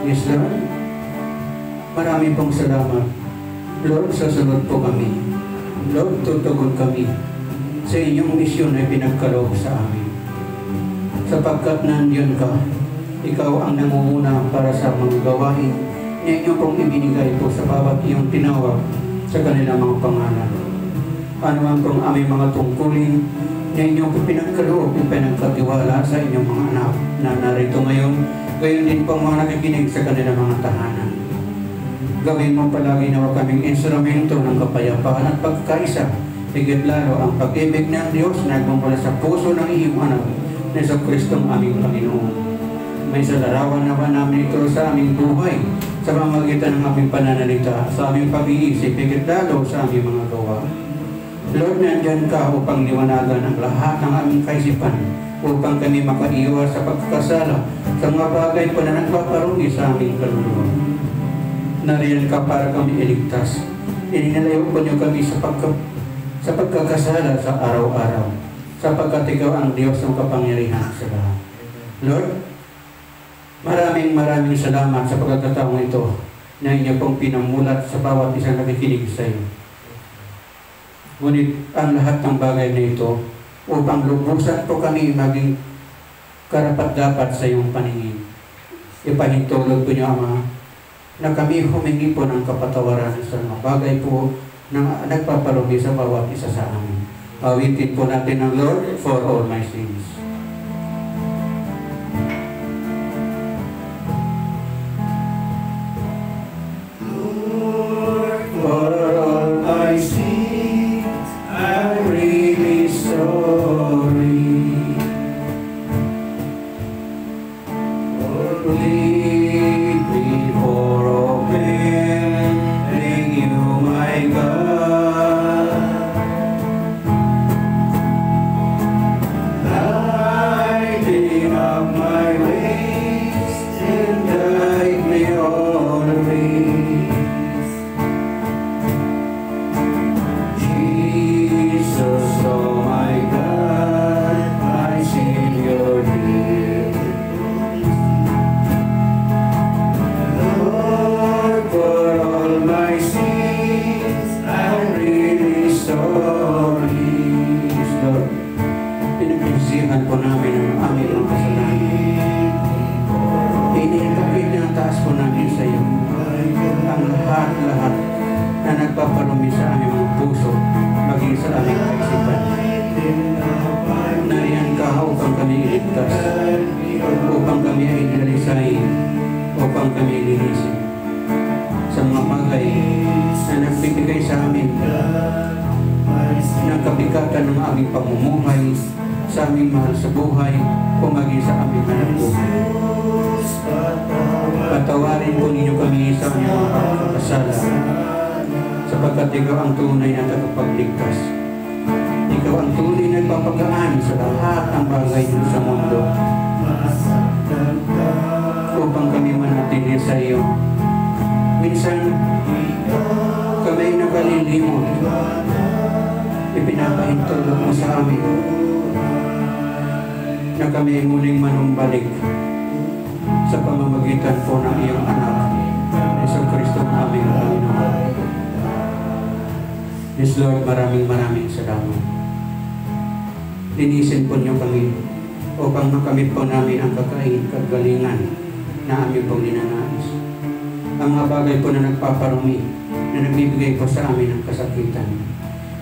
Yes, Lord. Marami pong salamat. Lord, sasunod po kami. Lord, tutugon kami sa inyong misyon na pinagkaloob sa amin. Sapagkat nandiyan ka, ikaw ang nangunguna para sa mga gawain na inyo pong ibinigay po sa bawat iyong tinawag sa kanilang mga pangalan. Ano man pong aming mga tungkulin na inyong po pinagkaloob, pinagkatiwala sa inyong mga anak na narito ngayon, gayon din pong mga nakikinig sa kanilang mga tahanan. Gawin mo palagi na kaming instrumento ng kapayapaan at pagkaisa, higit lalo ang pag-ibig ng Diyos na nagmumula sa puso ng iyong anak na sa Kristong aming Panginoon. May salarawan naman namin ito sa aming buhay, sa pamamagitan ng aming pananalita, sa aming pag-iisip, higit lalo sa aming mga gawa. Lord, nandyan ka upang liwanagan ang lahat ng aming kaisipan, upang kami makaiwas sa pagkakasala sa mga bagay po na nagpaparungi sa aming kaluluwa. Nariyan ka para kami iligtas. Ininalayo po niyo kami sa pagkakasala sa araw-araw, sapagkat ikaw ang Diyos ng kapangyarihan sa lahat. Lord, maraming salamat sa pagkakataong ito na inyo pong pinamulat sa bawat isang nakikinig sa iyo. Ngunit ang lahat ng bagay na ito upang lubusan po kami maging karapat-dapat sa iyong paningin. Ipahintulog po niyo, Ama, na kami humingi po ng kapatawaran sa mga bagay po na nagpapalumi sa bawat isa sa amin. Awitin po natin ang Lord for all my sins. Lord, for all my sins, I'm really sorry. Lord, lead me for offending you, my God. Lighten up my ways and guide me always. Jesus, oh my God, my Savior dear. Lord, for all my sins, I'm really sorry. Yes, Lord. Pinagsisihan po namin ang aming mga kasalanan. Inikakit na taas po namin sa iyo ang lahat na nagpapalumi sa aming mga puso, maging sa aming kaisipan. Nariyan ka upang kami iligtas, upang kami ay dalisayin, upang kami linisin sa mga bagay na nagbibigay sa amin ng kabigatan ng aming pamumuhay, sa aming mahal sa buhay, o maging sa aming hanap buhay. Patawarin po ninyo kami sa aming mga pagkakasala, sapagkat ikaw ang tunay na tagapagligtas. Ikaw ang tunay na nagpapagaan sa lahat ng bagay sa mundo, upang kami manatili sa iyo. Minsan, kami nakalilimot. pinapahintulot mo sa amin na kami muling manumbalik sa pamamagitan po ng iyong anak, Yesu Kristo ang aming Panginoon. Yes Lord, maraming salamat. Linisin po niyo kami upang makamit po namin ang kagalingan na aming pong ninanais. Ang mga bagay po na nagpaparumi, na nagbibigay po sa amin ng kasakitan.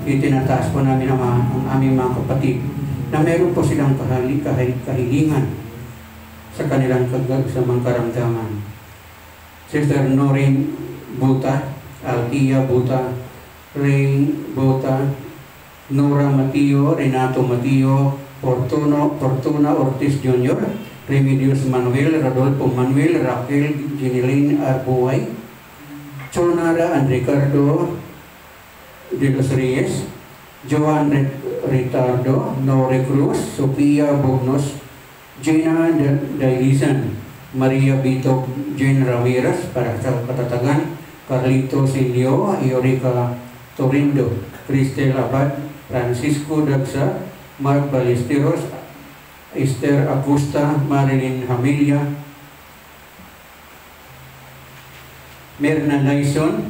Itinataas po namin ang aming mga kapatid na meron po silang kahilingan sa kanilang mga karamdaman. Sister Noreen Buta, Altia Buta, Ray Buta, Nora Matio, Renato Matio, Fortuna Ortiz Jr., Remedios Manuel, Rodolfo Manuel, Raquel Ginilin Arbuay, Chonara and Ricardo de los Reyes, Joan Ritardo, Nore Cruz, Sofia Bognos, Gina Dailizan, Maria Bito, Jane Ramirez, para sa katatagan, Carlito Silio, Iorica Torindo, Cristel Abad, Francisco Dagsa, Mark Balesteros, Esther Augusta, Marilyn Hamilia, Merna Naison,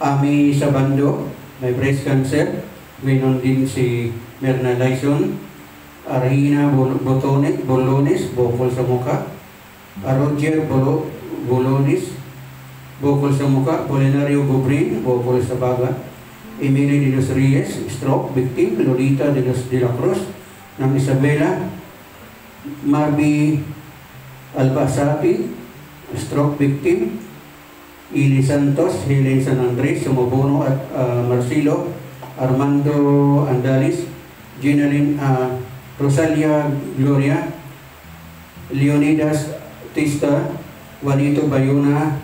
Ami Sabando, may breast cancer, ganoon din si Merna Naison, Arina Bolones, bukol sa muka, Roger Bolones, bukol sa muka, Polinario Gubrin, bukol sa baga, Emily de los Reyes, stroke victim, Lolita de la Cruz, ng Isabela, Marby Albasati, stroke victim, Ili Santos, Helen San Andres, Sumobono at Marcelo, Armando Andalis, Ginaline Rosalia Gloria, Leonidas Tista, Juanito Bayuna,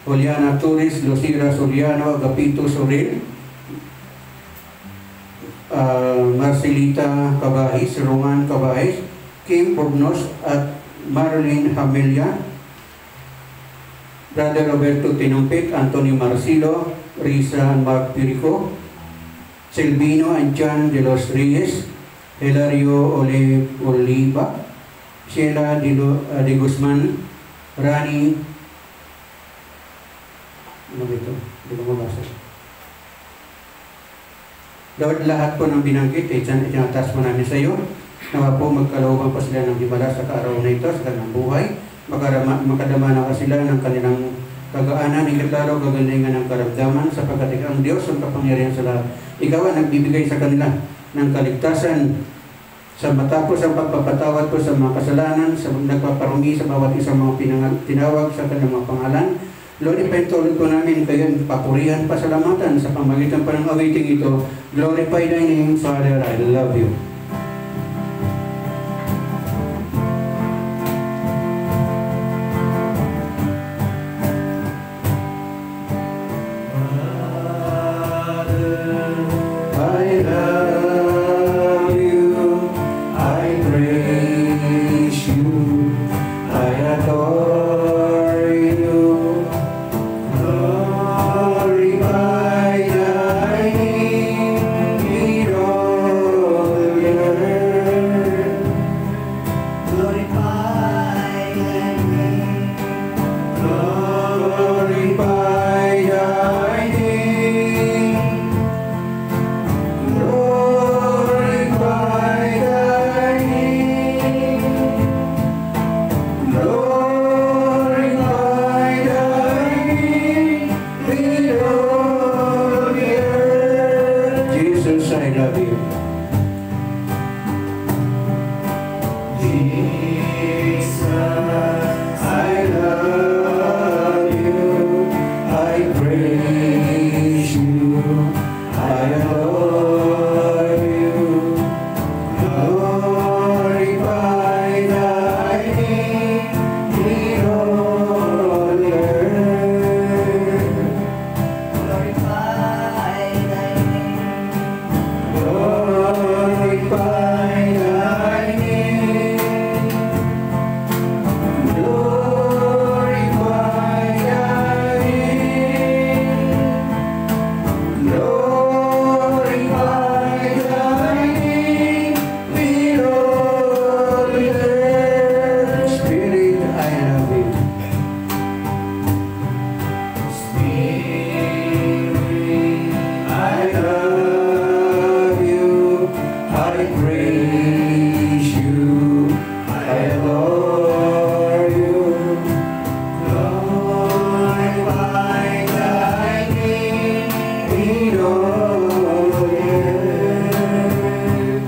Juliana Torres, Lucira Soriano, Agapito Sorel, Marcelita Cabahis, Roman Cabahis, Kim Pognos at Marilyn Hamilia, Brother Roberto Tinumpit, Antonio Marcilo, Risa Mark Pirico, Silvino and John de los Reyes, Hilario Oliva, Sheila de Guzman, Rani, ano ito? Hindi ko mabasa. Lord, lahat po ng binanggit, itinatas mo namin sa iyo. Nawa po magkalooban pa sila ng himala sa kaaraw na ito, sa kanilang buhay. Makadama na sila ng kanilang kagaanan, hinggat lalo gagalingan ng karamdaman, sapagkat ang Diyos ang kapangyarihan sa lahat. Ikaw ang nagbibigay sa kanila ng kaligtasan sa matapos ang pagpapatawad po sa mga kasalanan, sa nagpaparumi sa bawat isang mga tinawag sa kanilang mga pangalan. Lord, ipahintulot po namin kayo, papurihan, pasalamatan sa pamagitan pa ng awaiting ito. Glorify thy name, Father, I love you. praise you, I adore you. Glorify thy name in all the earth.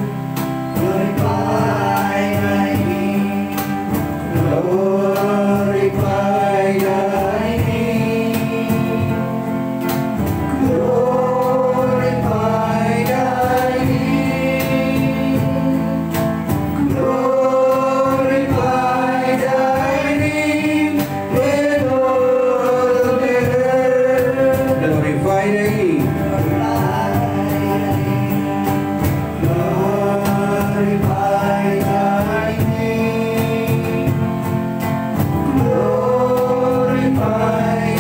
Glorify thy name. Glorify thy name. Glorify thy name. Glorify thy name in all the earth. Glorify thy name. Glorify thy name. Glorify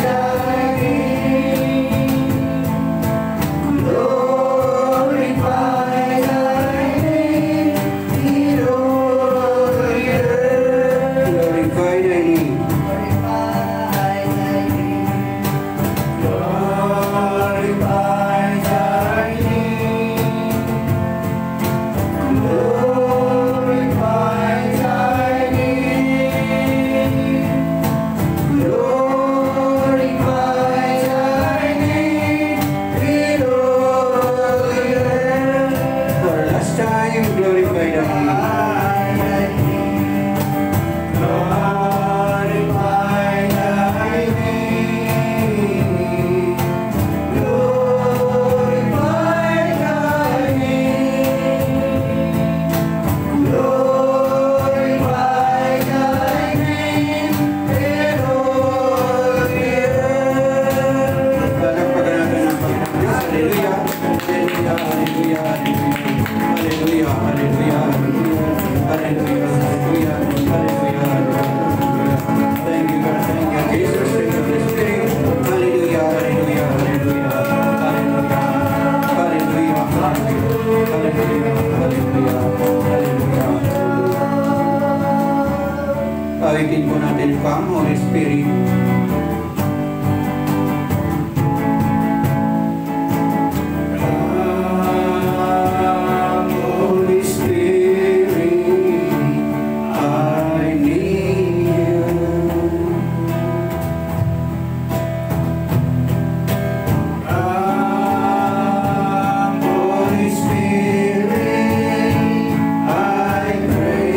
thy name. Glorify thy name in all the earth. Glorify thy name. Glorify thy name. Glorify thy name. Glorify thy name in all the earth. For last time, glorify thy name. Glorify thy name. Glorify thy name. Glorify thy name in all the earth. Palakpakan natin ang Panginoon Diyos. Hallelujah. Hallelujah. Hallelujah. Hallelujah. Hallelujah. Hallelujah. Hallelujah. Hallelujah. Thank you, God. Thank you, Jesus. Thank you, Holy Spirit. Hallelujah. Hallelujah. Hallelujah. Hallelujah. Hallelujah. Hallelujah. Hallelujah. Hallelujah. Awitin po natin ang Holy Spirit. Come, Holy Spirit, I need you. Come, Holy Spirit, I pray.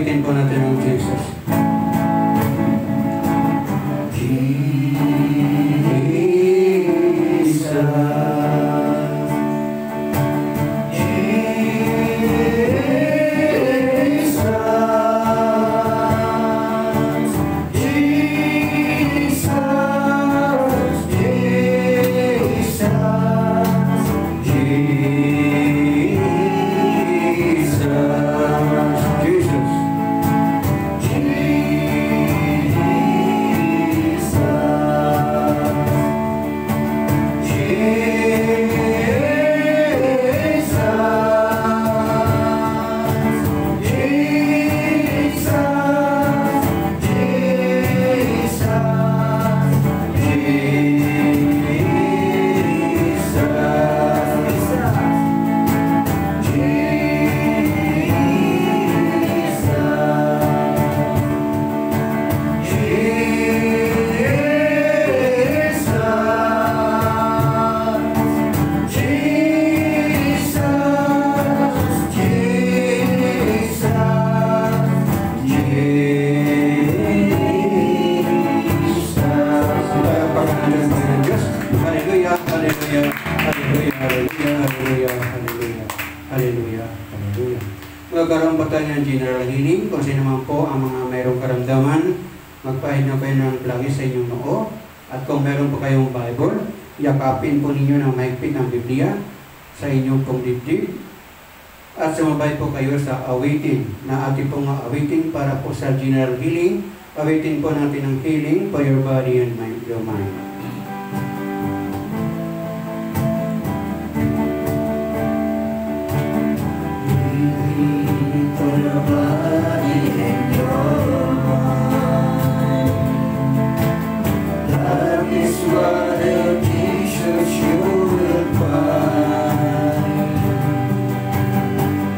Awitin po natin ang Jesus. Magkaroon pa tayo ng general healing. Kung sino naman po ang mga mayroong karamdaman, magpahid na kayo ng langis sa inyong noo. At kung meron pa kayong Bible, yakapin po ninyo ng mahigpit ng Biblia sa inyong pong dibdib. At sumabay po kayo sa awitin na ating pong awitin para po sa general healing. Awitin po natin ang healing for your body and your mind. For your body and your mind, that is what the Jesus you will find.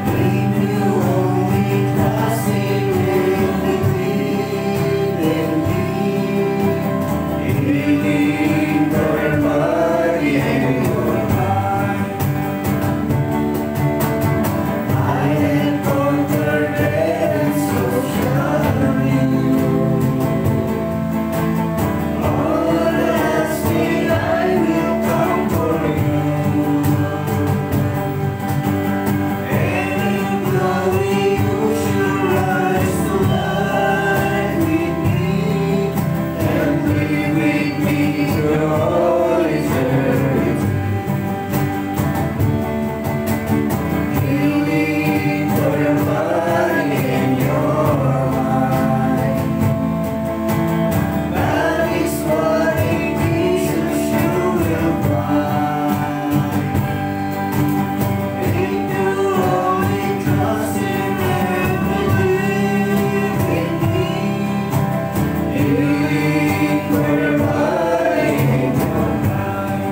If you only trust in and believe in me, healing for your body and your mind. I have conquered death, and so shall you. All that's been, I will come for you. And in glory you shall rise to life with me, and be with me through all eternity. Healing for your body and your mind. That is what in Jesus you will find. If you only trust Him and believe in me, healing for your body and your mind.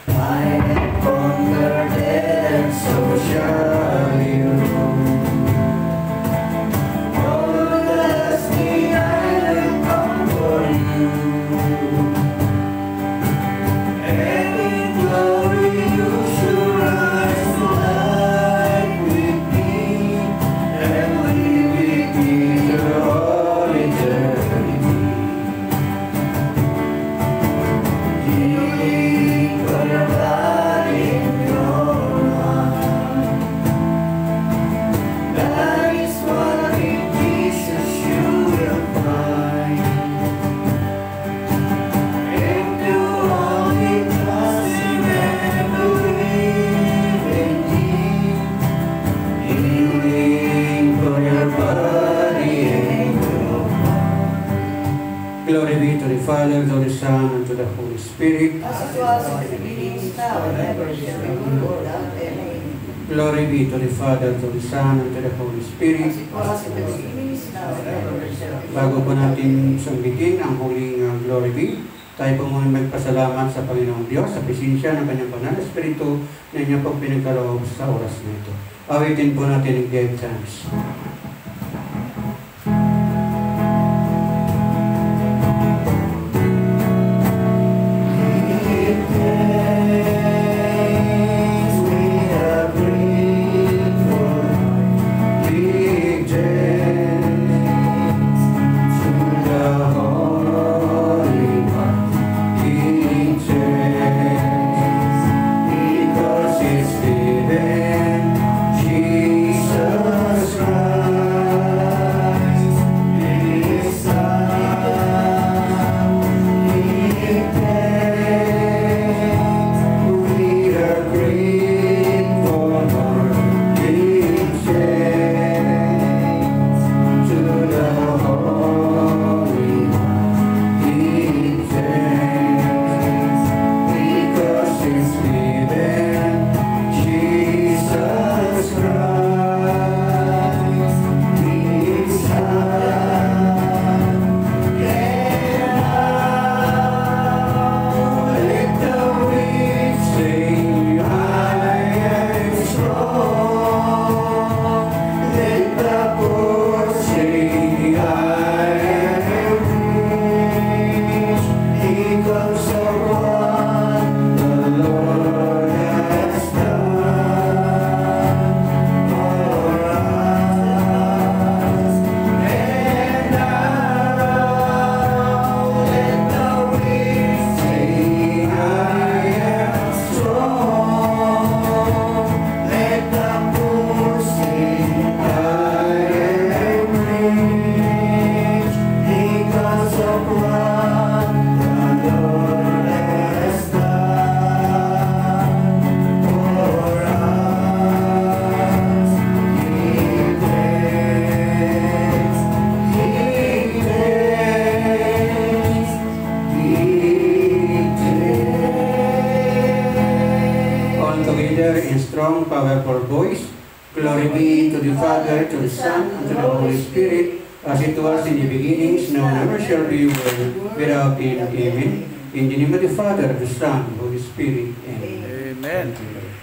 I have conquered death, and so shall you. All that's me, I will come for you. And in glory you shall rise to life with me, and live with me through all eternity. Healing for your body and your mind. That is what in Jesus you will find. If you only trust Him and believe in Him, healing for your body and your mind. Glory be to the Father, to the Son, and to the Holy Spirit. As it was in the beginning, now, and ever shall be, Lord, amen. Glory be to the Father, to the Son, and to the Holy Spirit. As it was in the beginning, now, and ever shall be. Bago po natin sumbitin ang huling glory be, tayo po muna magpasalamat sa Panginoong Diyos sa presensya ng Kanyang Banal na Espiritu na Niya po pinagkaloob sa oras na ito. Awitin po natin ang give thanks. Give thanks, we are grateful. Glory be to the Father, to the Son, and to the Holy Spirit, as it was in the beginning, is now, and ever shall be, world without end. Amen. In the name of the Father, the Son, and the Holy Spirit. Amen. Amen. Amen.